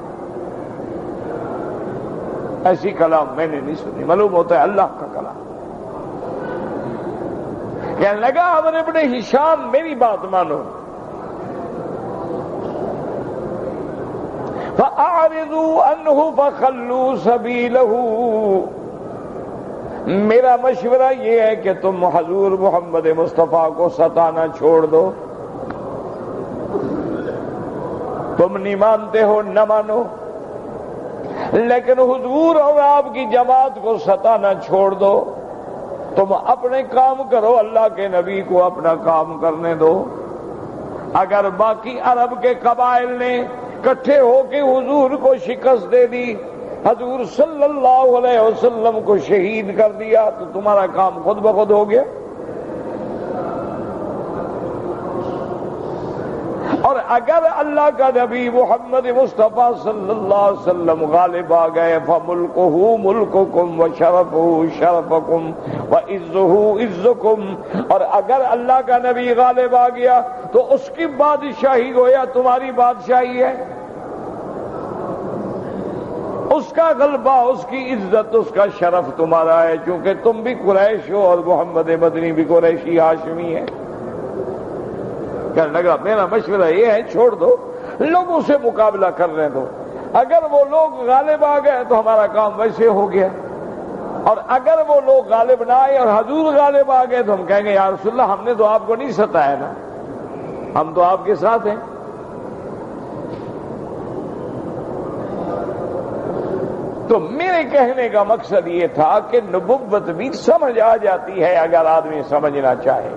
ایسی کلام میں نے نہیں سنی. معلوم ہوتا ہے اللہ کا کلام. کہنے لگا ابن ہشام میری بات مانو، فَأَعْرِضُوا عَنْهُ فَخَلُّوا سَبِيلَهُ، میرا مشورہ یہ ہے کہ تم حضور محمد مصطفیٰ کو ستانا چھوڑ دو. تم نہیں مانتے ہو نہ مانو، لیکن حضور اور آپ کی جماعت کو ستانا چھوڑ دو. تم اپنے کام کرو، اللہ کے نبی کو اپنا کام کرنے دو. اگر باقی عرب کے قبائل نے اکٹھے ہو کے حضور کو شکست دے دی، حضور صلی اللہ علیہ وسلم کو شہید کر دیا، تو تمہارا کام خود بخود ہو گیا. اور اگر اللہ کا نبی محمد مصطفیٰ صلی اللہ علیہ وسلم غالب آ گئے، فَمُلْكُهُ مُلْكُكُمْ وَشَرَفُهُ شَرَفُكُمْ وَعِزُّهُ عِزُّكُمْ، اور اگر اللہ کا نبی غالب آ گیا تو اس کی بادشاہی گویا تمہاری بادشاہی ہے. اس کا غلبہ، اس کی عزت، اس کا شرف تمہارا ہے، چونکہ تم بھی قریش ہو اور محمد مدنی بھی قریشی ہاشمی ہے. کہنے لگا میرا مشورہ یہ ہے چھوڑ دو، لوگوں سے مقابلہ کرنے دو. اگر وہ لوگ غالب آ گئے تو ہمارا کام ویسے ہو گیا، اور اگر وہ لوگ غالب نہ آئے اور حضور غالب آ گئے تو ہم کہیں گے یا رسول اللہ ہم نے تو آپ کو نہیں ستایا نا، ہم تو آپ کے ساتھ ہیں. تو میرے کہنے کا مقصد یہ تھا کہ نبوت بھی سمجھ آ جاتی ہے اگر آدمی سمجھنا چاہے،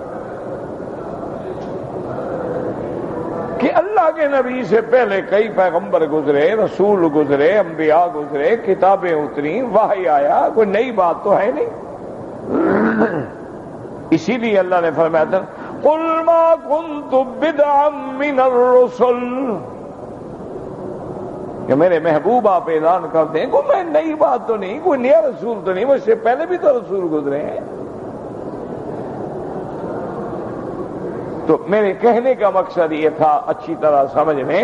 کہ اللہ کے نبی سے پہلے کئی پیغمبر گزرے، رسول گزرے، انبیاء گزرے، کتابیں اتری، وحی آیا، کوئی نئی بات تو ہے نہیں. اسی لیے اللہ نے فرمایا تھا قُلْ مَا كُنْتُ بِدْعًا مِّنَ الرُّسُلِ، کہ میرے محبوب آپ اعلان کر دیں کوئی میں نئی بات تو نہیں، کوئی نیا رسول تو نہیں، مجھ سے پہلے بھی تو رسول گزرے ہیں. تو میرے کہنے کا مقصد یہ تھا اچھی طرح سمجھ میں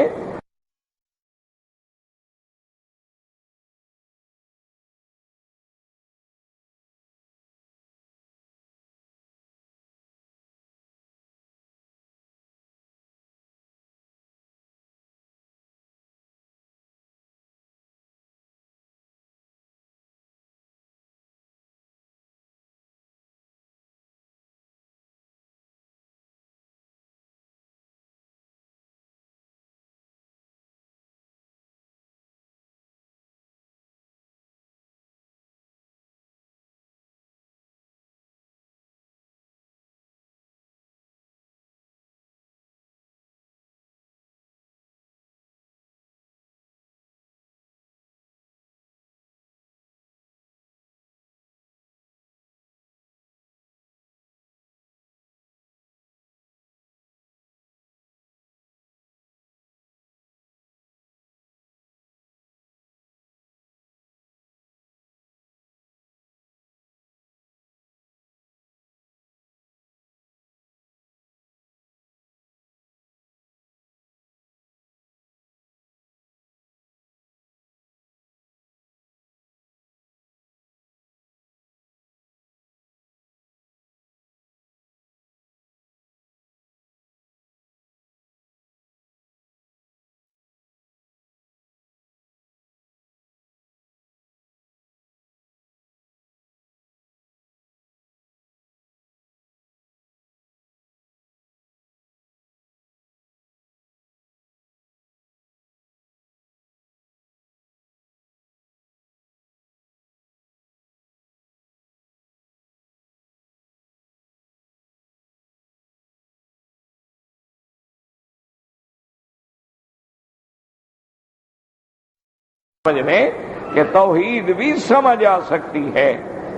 سمجھ لیں کہ توحید بھی سمجھ آ سکتی ہے.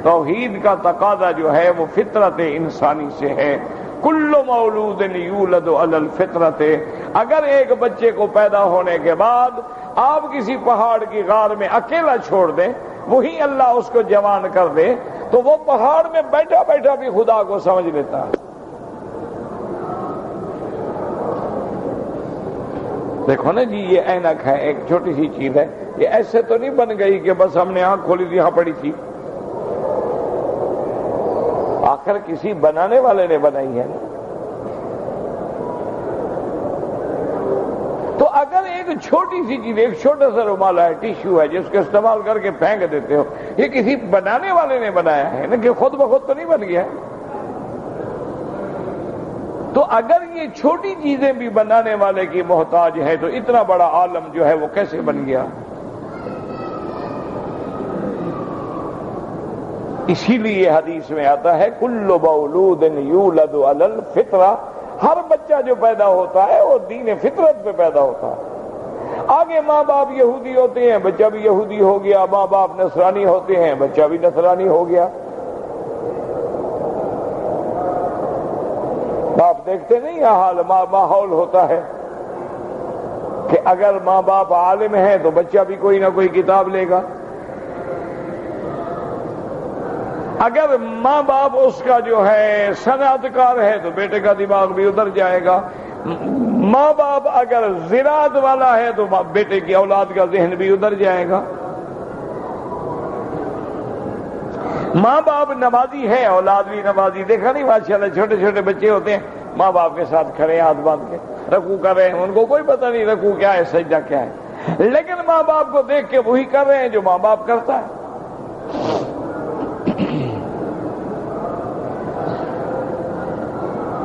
توحید کا تقاضا جو ہے وہ فطرت انسانی سے ہے. کل مولود یولد علی الفطرت. اگر ایک بچے کو پیدا ہونے کے بعد آپ کسی پہاڑ کی غار میں اکیلا چھوڑ دیں، وہی اللہ اس کو جوان کر دے، تو وہ پہاڑ میں بیٹھا بیٹھا بھی خدا کو سمجھ لیتا ہے. دیکھو نا جی، یہ اینک ہے، ایک چھوٹی سی چیز ہے، یہ ایسے تو نہیں بن گئی کہ بس ہم نے آنکھ کھولی تھی یہاں پڑی تھی. آخر کسی بنانے والے نے بنائی ہے نا. تو اگر ایک چھوٹی سی چیز، ایک چھوٹا سا رومال ہے، ٹیشو ہے، جس کو استعمال کر کے پھینک دیتے ہو، یہ کسی بنانے والے نے بنایا ہے نا، کہ خود بخود تو نہیں بن گیا. تو اگر یہ چھوٹی چیزیں بھی بنانے والے کی محتاج ہے تو اتنا بڑا عالم جو ہے وہ کیسے بن گیا؟ اسی لیے حدیث میں آتا ہے کل مولود یولد علی الفطرہ. ہر بچہ جو پیدا ہوتا ہے وہ دین فطرت پہ پیدا ہوتا ہے. آگے ماں باپ یہودی ہوتے ہیں، بچہ بھی یہودی ہو گیا. ماں باپ نصرانی ہوتے ہیں، بچہ بھی نصرانی ہو گیا. باپ دیکھتے نہیں حال ماحول ہوتا ہے کہ اگر ماں باپ عالم ہیں تو بچہ بھی کوئی نہ کوئی کتاب لے گا. اگر ماں باپ اس کا جو ہے صنعت کار ہے تو بیٹے کا دماغ بھی ادھر جائے گا. ماں باپ اگر زراعت والا ہے تو بیٹے کی اولاد کا ذہن بھی ادھر جائے گا. ماں باپ نمازی ہے، اولاد بھی نمازی. دیکھا نہیں ماشاءاللہ چھوٹے چھوٹے بچے ہوتے ہیں ماں باپ کے ساتھ کھڑے ہاتھ باندھ کے رکوع کر رہے ہیں، ان کو کوئی پتہ نہیں رکوع کیا ہے، سجدہ کیا ہے، لیکن ماں باپ کو دیکھ کے وہی کر رہے ہیں جو ماں باپ کرتا ہے.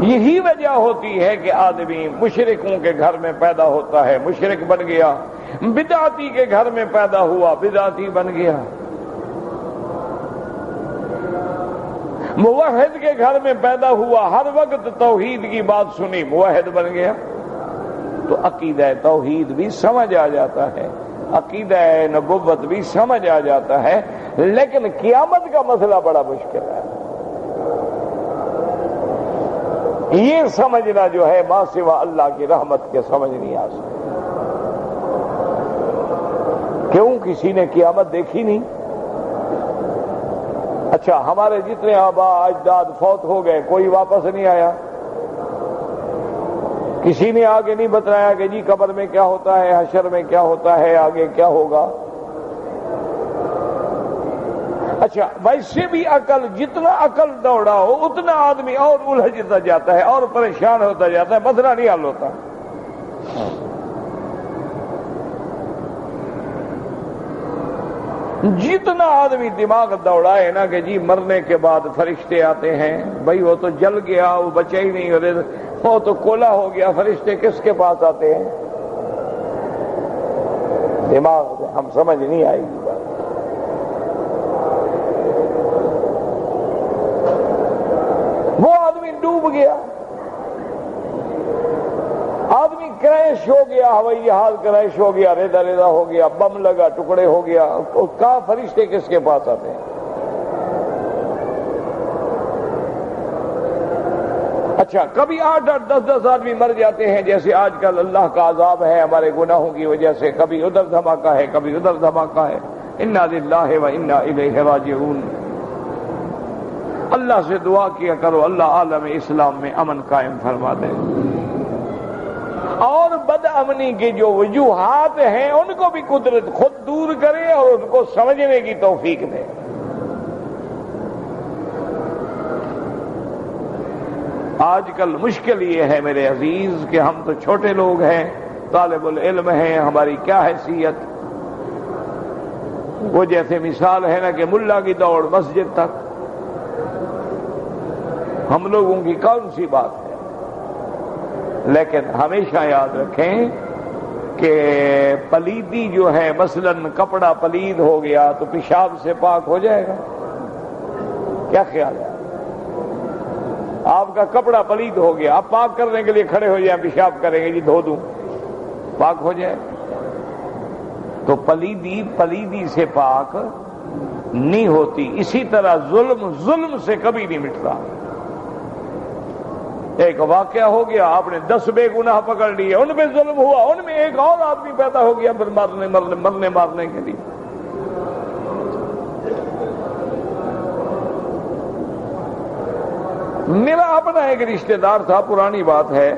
یہی وجہ ہوتی ہے کہ آدمی مشرکوں کے گھر میں پیدا ہوتا ہے، مشرک بن گیا. بدعتی کے گھر میں پیدا ہوا، بدعتی بن گیا. موحد کے گھر میں پیدا ہوا، ہر وقت توحید کی بات سنی، موحد بن گیا. تو عقیدہ توحید بھی سمجھ آ جاتا ہے، عقیدہ نبوت بھی سمجھ آ جاتا ہے، لیکن قیامت کا مسئلہ بڑا مشکل ہے. یہ سمجھنا جو ہے ما سوا اللہ کی رحمت کے سمجھ نہیں آ سکتا. کیوں؟ کسی نے قیامت دیکھی نہیں. اچھا، ہمارے جتنے آبا اجداد فوت ہو گئے کوئی واپس نہیں آیا. کسی نے آگے نہیں بتایا کہ جی قبر میں کیا ہوتا ہے، حشر میں کیا ہوتا ہے، آگے کیا ہوگا. اچھا، ویسے بھی عقل، جتنا عقل دوڑاؤ اتنا آدمی اور الجھتا جاتا ہے اور پریشان ہوتا جاتا ہے، مسئلہ نہیں حل ہوتا. جتنا آدمی دماغ دوڑائے نا کہ جی مرنے کے بعد فرشتے آتے ہیں، بھائی وہ تو جل گیا، وہ بچا ہی نہیں، وہ تو کولا ہو گیا، فرشتے کس کے پاس آتے ہیں؟ دماغ ہم سمجھ نہیں آئے گی بات. وہ آدمی ڈوب گیا، آدمی کریش ہو گیا، ہوائی جہاز کریش ہو گیا، ریدا ریدا ہو گیا، بم لگا، ٹکڑے ہو گیا. کہاں فرشتے کس کے پاس آتے ہیں؟ اچھا، کبھی 8-8 10-10 آدمی مر جاتے ہیں، جیسے آج کل اللہ کا عذاب ہے ہمارے گناہوں کی وجہ سے. کبھی ادھر دھماکہ ہے، کبھی ادھر دھماکہ ہے. انا للہ و انا الیہ راجعون. اللہ سے دعا کیا کرو اللہ عالم اسلام میں امن قائم فرما دے، اور بد امنی کی جو وجوہات ہیں ان کو بھی قدرت خود دور کرے اور ان کو سمجھنے کی توفیق دے. آج کل مشکل یہ ہے میرے عزیز کہ ہم تو چھوٹے لوگ ہیں، طالب العلم ہیں، ہماری کیا حیثیت. وہ جیسے مثال ہے نا کہ ملا کی دوڑ مسجد تک، ہم لوگوں کی کون سی بات ہے. لیکن ہمیشہ یاد رکھیں کہ پلیدی جو ہے، مثلا کپڑا پلید ہو گیا تو پیشاب سے پاک ہو جائے گا؟ کیا خیال ہے؟ آپ کا کپڑا پلید ہو گیا، آپ پاک کرنے کے لیے کھڑے ہو جائیں، پیشاب کریں گے جی دھو دوں، پاک ہو جائے. تو پلیدی سے پاک نہیں ہوتی. اسی طرح ظلم سے کبھی نہیں مٹتا. ایک واقعہ ہو گیا، آپ نے 10 بے گناہ پکڑ لیے، ان پہ ظلم ہوا، ان میں ایک اور آدمی پیدا ہو گیا پھر مارنے کے لیے. میرا اپنا ایک رشتہ دار تھا، پرانی بات ہے،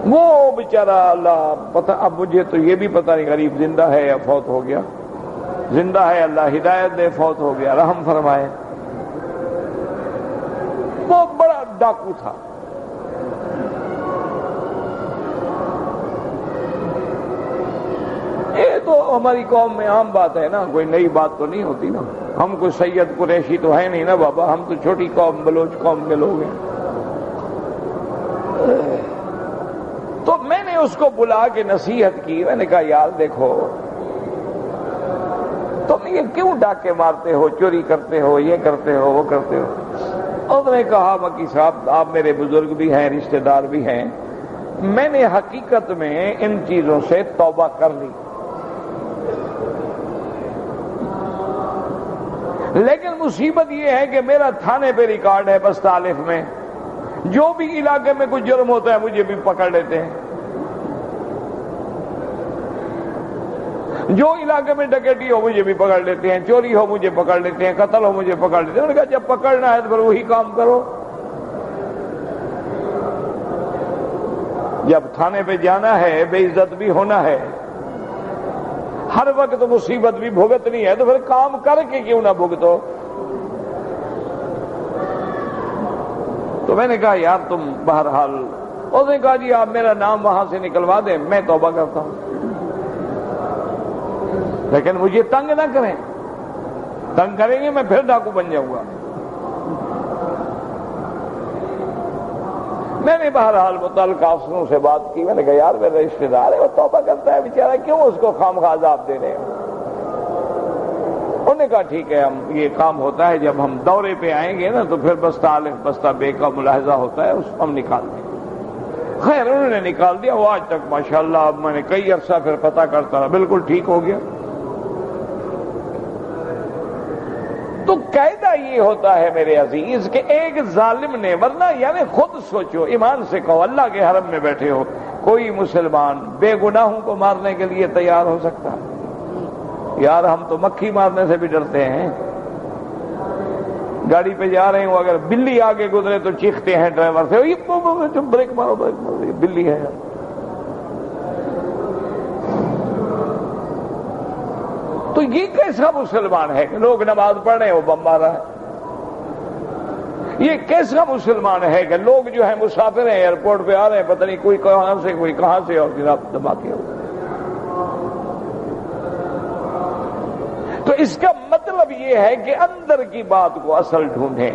وہ بیچارہ اللہ پتہ، اب مجھے تو یہ بھی پتہ نہیں غریب زندہ ہے یا فوت ہو گیا. زندہ ہے، اللہ ہدایت دے، فوت ہو گیا رحم فرمائے. وہ بڑا ڈاکو تھا. یہ تو ہماری قوم میں عام بات ہے نا، کوئی نئی بات تو نہیں ہوتی نا. ہم کوئی سید قریشی تو ہے نہیں نا بابا، ہم تو چھوٹی قوم بلوچ قوم کے لوگ ہیں. تو میں نے اس کو بلا کے نصیحت کی. میں نے کہا یار دیکھو، تم یہ کیوں ڈاکے مارتے ہو، چوری کرتے ہو، یہ کرتے ہو، وہ کرتے ہو. اس نے کہا مکی صاحب آپ میرے بزرگ بھی ہیں، رشتہ دار بھی ہیں، میں نے حقیقت میں ان چیزوں سے توبہ کر لی، لیکن مصیبت یہ ہے کہ میرا تھانے پہ ریکارڈ ہے بس تالیف میں، جو بھی علاقے میں کوئی جرم ہوتا ہے مجھے بھی پکڑ لیتے ہیں. جو علاقے میں ڈکیٹی ہو مجھے بھی پکڑ لیتے ہیں، چوری ہو مجھے پکڑ لیتے ہیں، قتل ہو مجھے پکڑ لیتے ہیں. انہوں نے کہا جب پکڑنا ہے تو پھر وہی کام کرو. جب تھانے پہ جانا ہے، بے عزت بھی ہونا ہے، ہر وقت مصیبت بھی بھگتنی ہے، تو پھر کام کر کے کیوں نہ بھگتو. تو میں نے کہا یار تم بہرحال، اس نے کہا جی آپ میرا نام وہاں سے نکلوا دیں، میں توبہ کرتا ہوں، لیکن مجھے تنگ نہ کریں، تنگ کریں گے میں پھر ڈاکو بن جاؤں گا. میں نے بہرحال متعلقہ افسروں سے بات کی. میں نے کہا یار میرا رشتہ دار ہے، وہ توبہ کرتا ہے بیچارہ، کیوں اس کو خواہ عذاب دے رہے ہیں. انہوں نے کہا ٹھیک ہے، ہم یہ کام ہوتا ہے جب ہم دورے پہ آئیں گے نا تو پھر بستہ الف بستہ بے کا ملاحظہ ہوتا ہے، اس کو ہم نکال دیں. خیر انہوں نے نکال دیا. وہ آج تک ماشاءاللہ اب میں نے کئی عرصہ پھر پتہ کرتا رہا، بالکل ٹھیک ہو گیا. تو قاعدہ یہ ہوتا ہے میرے عزیز کہ ایک ظالم نے، ورنہ یعنی خود سوچو، ایمان سے کہو، اللہ کے حرم میں بیٹھے ہو، کوئی مسلمان بے گناہوں کو مارنے کے لیے تیار ہو سکتا ہے؟ یار ہم تو مکھی مارنے سے بھی ڈرتے ہیں. گاڑی پہ جا رہے ہوں، اگر بلی آگے گزرے تو چیختے ہیں ڈرائیور سے، بریک مارو بریک مارو، یہ بلی ہے. تو یہ کیسا مسلمان ہے کہ لوگ نماز پڑھ رہے ہیں وہ بم مار رہا ہے؟ یہ کیسا مسلمان ہے کہ لوگ جو ہیں مسافر ہیں ایئرپورٹ پہ آ رہے ہیں، پتہ نہیں کوئی کہاں سے کوئی کہاں سے، اور جناب دھماکے ہو. تو اس کا مطلب یہ ہے کہ اندر کی بات کو اصل ڈھونڈیں.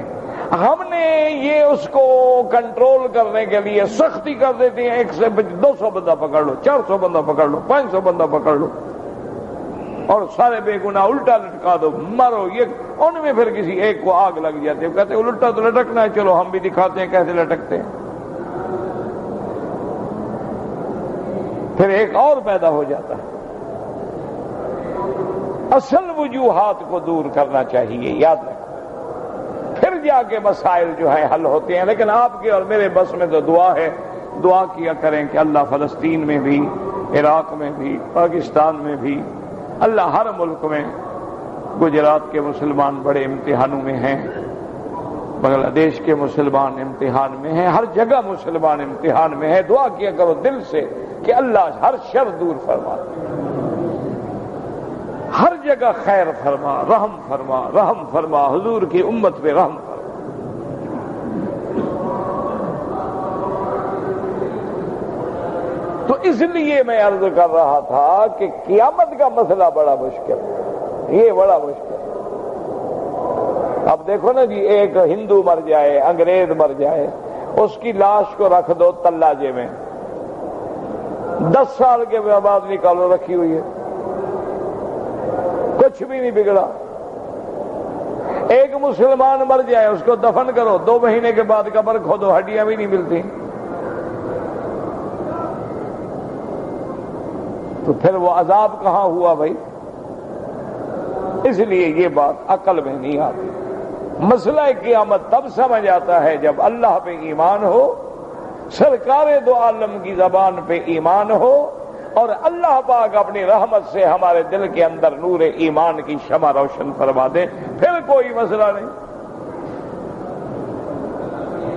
ہم نے یہ اس کو کنٹرول کرنے کے لیے سختی کر دیتے ہیں، 1 سے 200 بندہ پکڑ لو، 400 بندہ پکڑ لو، 500 بندہ پکڑ لو، اور سارے بے گناہ الٹا لٹکا دو، مارو. یہ ان میں پھر کسی ایک کو آگ لگ جاتی ہے، کہتے ہیں الٹا تو لٹکنا ہے، چلو ہم بھی دکھاتے ہیں کیسے لٹکتے ہیں. پھر ایک اور پیدا ہو جاتا ہے. اصل وجوہات کو دور کرنا چاہیے، یاد رکھو، پھر جا کے مسائل جو ہیں حل ہوتے ہیں. لیکن آپ کے اور میرے بس میں تو دعا ہے، دعا کیا کریں کہ اللہ فلسطین میں بھی، عراق میں بھی، پاکستان میں بھی، اللہ ہر ملک میں. گجرات کے مسلمان بڑے امتحانوں میں ہیں، بنگلہ دیش کے مسلمان امتحان میں ہیں، ہر جگہ مسلمان امتحان میں ہے. دعا کیا کرو دل سے کہ اللہ ہر شر دور فرما، ہر جگہ خیر فرما، رحم فرما، رحم فرما، حضور کی امت پہ رحم فرما. تو اس لیے میں عرض کر رہا تھا کہ قیامت کا مسئلہ بڑا مشکل ہے، یہ بڑا مشکل ہے. اب دیکھو نا جی، ایک ہندو مر جائے، انگریز مر جائے، اس کی لاش کو رکھ دو تلاجے میں، 10 سال کے بعد نکالو، رکھی ہوئی ہے، کچھ بھی نہیں بگڑا. ایک مسلمان مر جائے، اس کو دفن کرو، 2 مہینے کے بعد قبر کھودو، ہڈیاں بھی نہیں ملتی. تو پھر وہ عذاب کہاں ہوا بھائی؟ اس لیے یہ بات عقل میں نہیں آتی۔ مسئلہ قیامت تب سمجھ آتا ہے جب اللہ پہ ایمان ہو، سرکار دو عالم کی زبان پہ ایمان ہو، اور اللہ پاک اپنی رحمت سے ہمارے دل کے اندر نور ایمان کی شمع روشن فرما دے، پھر کوئی مسئلہ نہیں،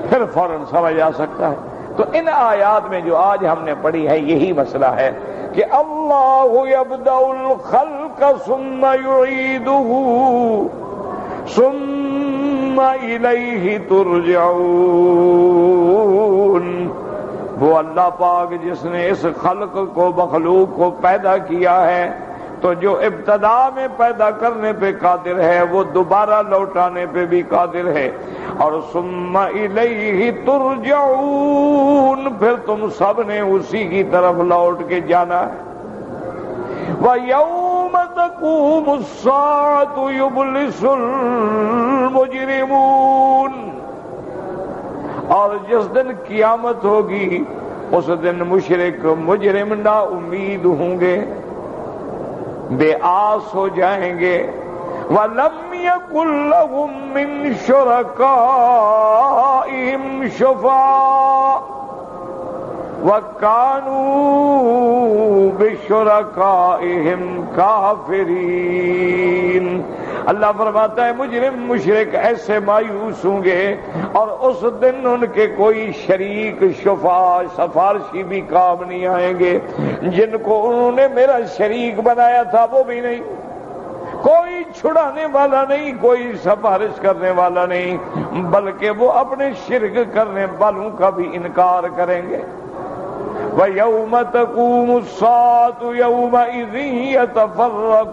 پھر فوراً سمجھ آ سکتا ہے۔ تو ان آیات میں جو آج ہم نے پڑھی ہے یہی مسئلہ ہے کہ اللہ یبدأ الخلق ثم یعیدہ ثم الیہ ترجعون۔ وہ اللہ پاک جس نے اس خلق کو، مخلوق کو پیدا کیا ہے، تو جو ابتدا میں پیدا کرنے پہ قادر ہے وہ دوبارہ لوٹانے پہ بھی قادر ہے، اور ثم الیہ ترجعون، پھر تم سب نے اسی کی طرف لوٹ کے جانا ہے۔ وَيَوْمَ تَقُومُ السَّاعَةُ يُبْلِسُ الْمُجْرِمُونَ، اور جس دن قیامت ہوگی اس دن مشرک مجرم نا امید ہوں گے، بے آس ہو جائیں گے۔ وَلَمْ يَكُنْ لَهُم مِّن شُرَكَائِهِمْ شُفَعَاءُ وَكَانُوا بِشُرَكَائِهِمْ كَافِرِينَ۔ اللہ فرماتا ہے مجرم مشرک ایسے مایوس ہوں گے، اور اس دن ان کے کوئی شریک شفاع سفارشی بھی کام نہیں آئیں گے، جن کو انہوں نے میرا شریک بنایا تھا وہ بھی نہیں، کوئی چھڑانے والا نہیں، کوئی سفارش کرنے والا نہیں، بلکہ وہ اپنے شرک کرنے والوں کا بھی انکار کریں گے۔ وَيَوْمَ تَقُومُ السَّاعَةُ يَوْمَئِذٍ يَتَفَرَّقُونَ،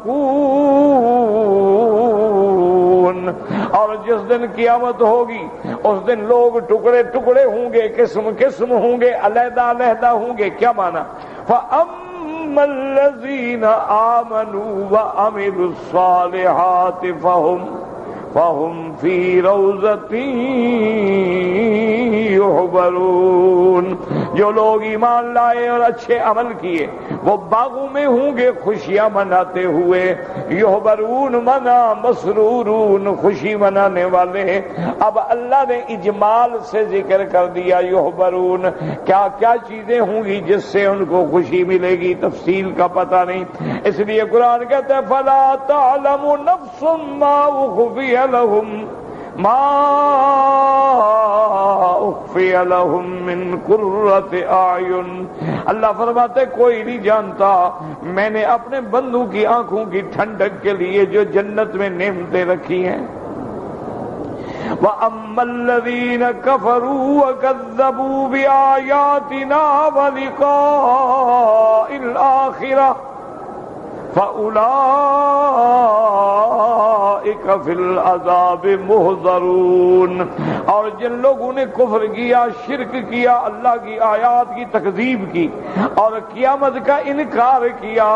اور جس دن قیامت ہوگی اس دن لوگ ٹکڑے ٹکڑے ہوں گے، قسم قسم ہوں گے، علیحدہ علیحدہ ہوں گے۔ کیا معنی؟ فَأَمَّا الَّذِينَ آمَنُوا وَعَمِلُوا الصَّالِحَاتِ فَهُمْ فِي رَوْضَةٍ يُحْبَرُونَ، جو لوگ ایمان لائے اور اچھے عمل کیے وہ باغوں میں ہوں گے خوشیاں مناتے ہوئے۔ یحبرون منا مسرورون، خوشی منانے والے۔ اب اللہ نے اجمال سے ذکر کر دیا یحبرون، کیا کیا چیزیں ہوں گی جس سے ان کو خوشی ملے گی، تفصیل کا پتہ نہیں، اس لیے قرآن کہتا ہے فلا تعلم نفس ما اخفی لهم من قرۃ اعین۔ اللہ فرماتے کوئی نہیں جانتا میں نے اپنے بندوں کی آنکھوں کی ٹھنڈک کے لیے جو جنت میں نعمتیں رکھی ہیں۔ وَأَمَّا الَّذِينَ كَفَرُوا وَكَذَّبُوا بِآيَاتِنَا وَلِقَاءِ الْآخِرَةِ فَأُولَٰئِكَ فِي الْعَذَابِ مُحْضَرُونَ، اور جن لوگوں نے کفر کیا، شرک کیا، اللہ کی آیات کی تکذیب کی اور قیامت کا انکار کیا،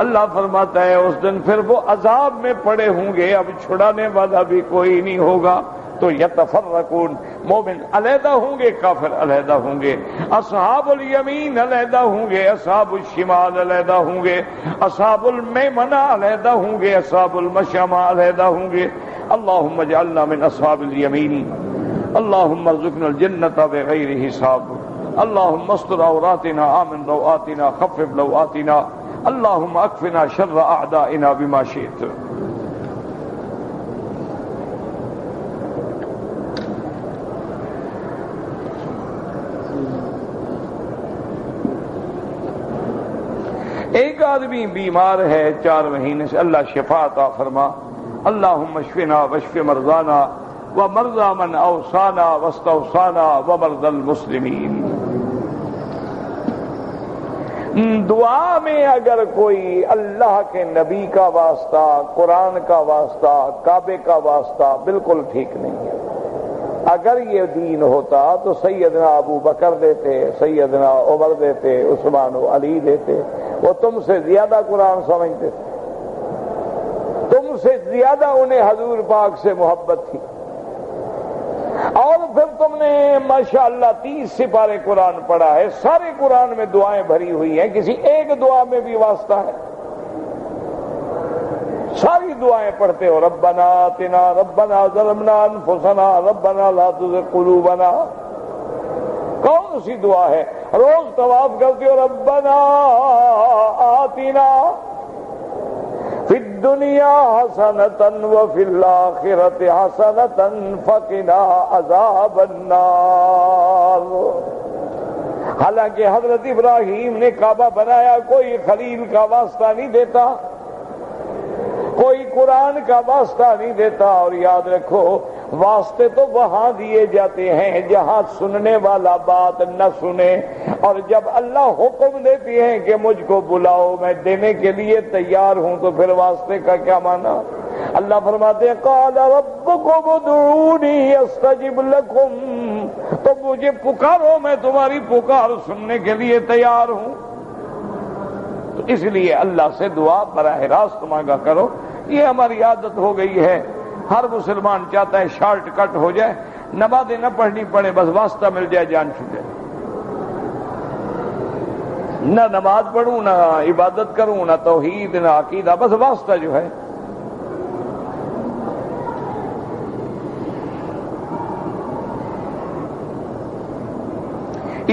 اللہ فرماتا ہے اس دن پھر وہ عذاب میں پڑے ہوں گے، اب چھڑانے والا بھی کوئی نہیں ہوگا۔ تو یتفرقون، مومن علیحدہ ہوں گے، کافر علیحدہ ہوں گے، اصحاب الیمین علیحدہ ہوں گے، اصحاب الشمال علیحدہ ہوں گے، اصحاب المیمنہ علیحدہ ہوں گے، اصحاب المشأمہ علیحدہ ہوں گے۔ اللہم اجعلنا من اصحاب الیمین، اللہم ارزقنا الجنۃ بغیر حساب، اللہم استر عوراتنا، آمن روآتنا، خفف لوآتنا، اللہم اکفنا شر اعدائنا بما شئت۔ ایک آدمی بیمار ہے 4 مہینے سے، اللہ شفا عطا فرما، اللہم اشفنا واشف مرضانا ومرضى من اوصانا واستوصانا ومرضى المسلمین۔ دعا میں اگر کوئی اللہ کے نبی کا واسطہ، قرآن کا واسطہ، کعبے کا واسطہ بالکل ٹھیک نہیں ہے۔ اگر یہ دین ہوتا تو سیدنا ابو بکر دیتے، سیدنا عمر دیتے، عثمان و علی دیتے، وہ تم سے زیادہ قرآن سمجھتے، تم سے زیادہ انہیں حضور پاک سے محبت تھی۔ اور پھر تم نے ماشاءاللہ 30 سپارے قرآن پڑھا ہے، سارے قرآن میں دعائیں بھری ہوئی ہیں، کسی ایک دعا میں بھی واسطہ ہے؟ ساری دعائیں پڑھتے ہو، ربنا آتنا، ربنا ظلمنا انفسنا، ربنا لا تزغ قلوبنا، کون سی دعا ہے؟ روز طواف کرتے ہو، ربنا آتنا فی الدنیا حسنۃ وفی الآخرۃ حسنۃ فقنا عذاب النار۔ حالانکہ حضرت ابراہیم نے کعبہ بنایا، کوئی خلیل کا واسطہ نہیں دیتا، کوئی قرآن کا واسطہ نہیں دیتا، اور یاد رکھو واسطے تو وہاں دیے جاتے ہیں جہاں سننے والا بات نہ سنے، اور جب اللہ حکم دیتی ہیں کہ مجھ کو بلاؤ میں دینے کے لیے تیار ہوں، تو پھر واسطے کا کیا معنی؟ اللہ فرماتے ہیں قال ربکم ادعونی استجب لکم، تو مجھے پکارو میں تمہاری پکار سننے کے لیے تیار ہوں۔ تو اس لیے اللہ سے دعا براہ راست مانگا کرو، یہ ہماری عادت ہو گئی ہے۔ ہر مسلمان چاہتا ہے شارٹ کٹ ہو جائے، نمازیں نہ پڑھنی پڑے، بس واسطہ مل جائے جان چھوٹے، نہ نماز پڑھوں نہ عبادت کروں نہ توحید نہ عقیدہ، بس واسطہ جو ہے۔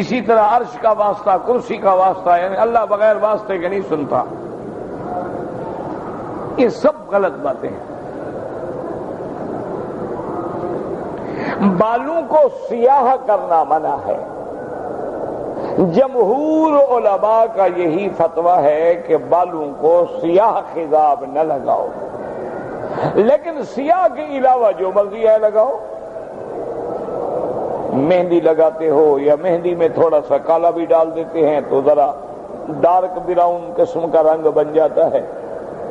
اسی طرح عرش کا واسطہ، کرسی کا واسطہ، یعنی اللہ بغیر واسطے کے نہیں سنتا۔ یہ سب غلط باتیں ہیں۔ بالوں کو سیاہ کرنا منع ہے، جمہور علماء کا یہی فتویٰ ہے کہ بالوں کو سیاہ خضاب نہ لگاؤ، لیکن سیاہ کے علاوہ جو مرضی ہے لگاؤ۔ مہندی لگاتے ہو یا مہندی میں تھوڑا سا کالا بھی ڈال دیتے ہیں تو ذرا ڈارک براؤن قسم کا رنگ بن جاتا ہے،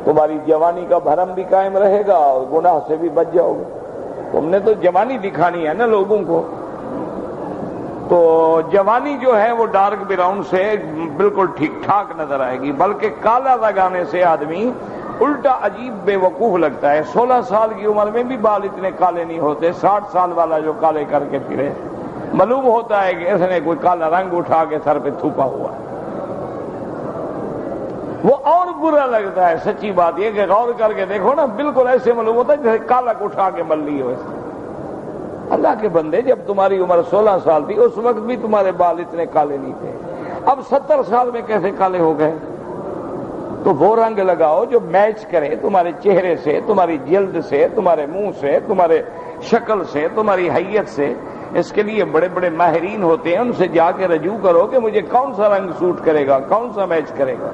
تمہاری جوانی کا بھرم بھی قائم رہے گا اور گناہ سے بھی بچ جاؤ گے۔ تم نے تو جوانی دکھانی ہے نا لوگوں کو، تو جوانی جو ہے وہ ڈارک براؤن سے بالکل ٹھیک ٹھاک نظر آئے گی، بلکہ کالا لگانے سے آدمی الٹا عجیب بے وقوف لگتا ہے۔ 16 سال کی عمر میں بھی بال اتنے کالے نہیں ہوتے، 60 سال والا جو کالے کر کے پھرے معلوم ہوتا ہے کہ اس نے کوئی کالا رنگ اٹھا کے سر پہ تھوپا ہوا ہے، وہ اور برا لگتا ہے۔ سچی بات یہ کہ غور کر کے دیکھو نا، بالکل ایسے معلوم ہوتا ہے جیسے کالا اٹھا کے مل لی ہو ایسے۔ اللہ کے بندے، جب تمہاری عمر 16 سال تھی اس وقت بھی تمہارے بال اتنے کالے نہیں تھے، اب 70 سال میں کیسے کالے ہو گئے؟ تو وہ رنگ لگاؤ جو میچ کرے تمہارے چہرے سے، تمہاری جلد سے، تمہارے منہ سے، تمہارے شکل سے، تمہاری حیت سے۔ اس کے لیے بڑے بڑے ماہرین ہوتے ہیں، ان سے جا کے رجوع کرو کہ مجھے کون سا رنگ سوٹ کرے گا، کون سا میچ کرے گا۔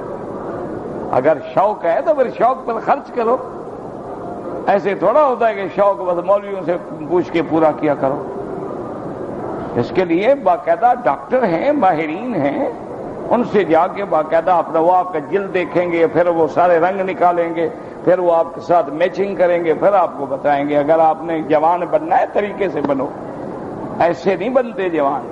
اگر شوق ہے تو پھر شوق پر خرچ کرو، ایسے تھوڑا ہوتا ہے کہ شوق بس مولویوں سے پوچھ کے پورا کیا کرو۔ اس کے لیے باقاعدہ ڈاکٹر ہیں، ماہرین ہیں، ان سے جا کے باقاعدہ اپنا وہ آپ کا جلد دیکھیں گے، پھر وہ سارے رنگ نکالیں گے، پھر وہ آپ کے ساتھ میچنگ کریں گے، پھر آپ کو بتائیں گے اگر آپ نے جوان بننا ہے طریقے سے بنو، ایسے نہیں بنتے جوان۔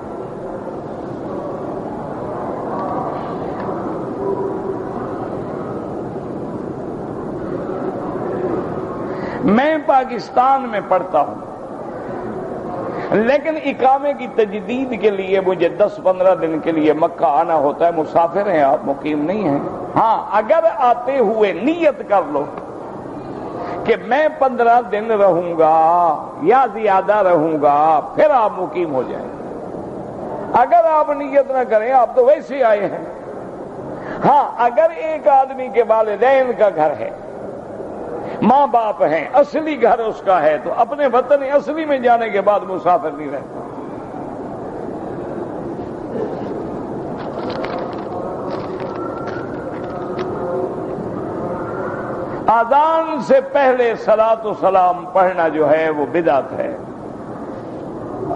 میں پاکستان میں پڑھتا ہوں، لیکن اقامے کی تجدید کے لیے مجھے 10-15 دن کے لیے مکہ آنا ہوتا ہے۔ مسافر ہیں آپ، مقیم نہیں ہیں۔ ہاں، اگر آتے ہوئے نیت کر لو کہ میں 15 دن رہوں گا یا زیادہ رہوں گا، پھر آپ مقیم ہو جائیں۔ اگر آپ نیت نہ کریں، آپ تو ویسے ہی آئے ہیں۔ ہاں، اگر ایک آدمی کے والدین کا گھر ہے، ماں باپ ہیں، اصلی گھر اس کا ہے، تو اپنے وطن اصلی میں جانے کے بعد مسافر نہیں رہتا۔ اذان سے پہلے صلاۃ و سلام پڑھنا جو ہے وہ بدعت ہے۔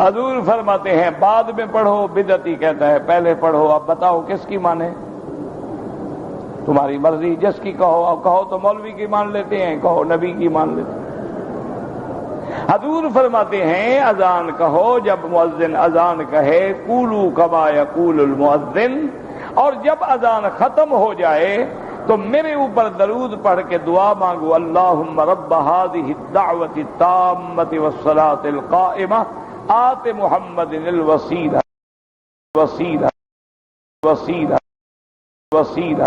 حضور فرماتے ہیں بعد میں پڑھو، بدعت ہی کہتا ہے پہلے پڑھو۔ اب بتاؤ کس کی مانے؟ تمہاری مرضی، جس کی کہو۔ اب کہو تو مولوی کی مان لیتے ہیں، کہو نبی کی مان لیتے ہیں۔ حضور فرماتے ہیں اذان کہو جب مؤذن اذان کہے، قولوا کما یقول المؤذن، اور جب اذان ختم ہو جائے تو میرے اوپر درود پڑھ کے دعا مانگو، اللہم رب هذه الدعوة التامة والصلاة القائمة آت محمد الوسیلہ وسیلہ وسیلہ وسیلہ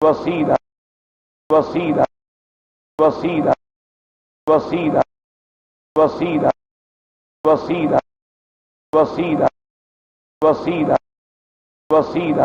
وسیلہ وسیلہ وسیلہ وسیلہ وسیلہ وسیلہ وسیلہ وسیلہ وسیلہ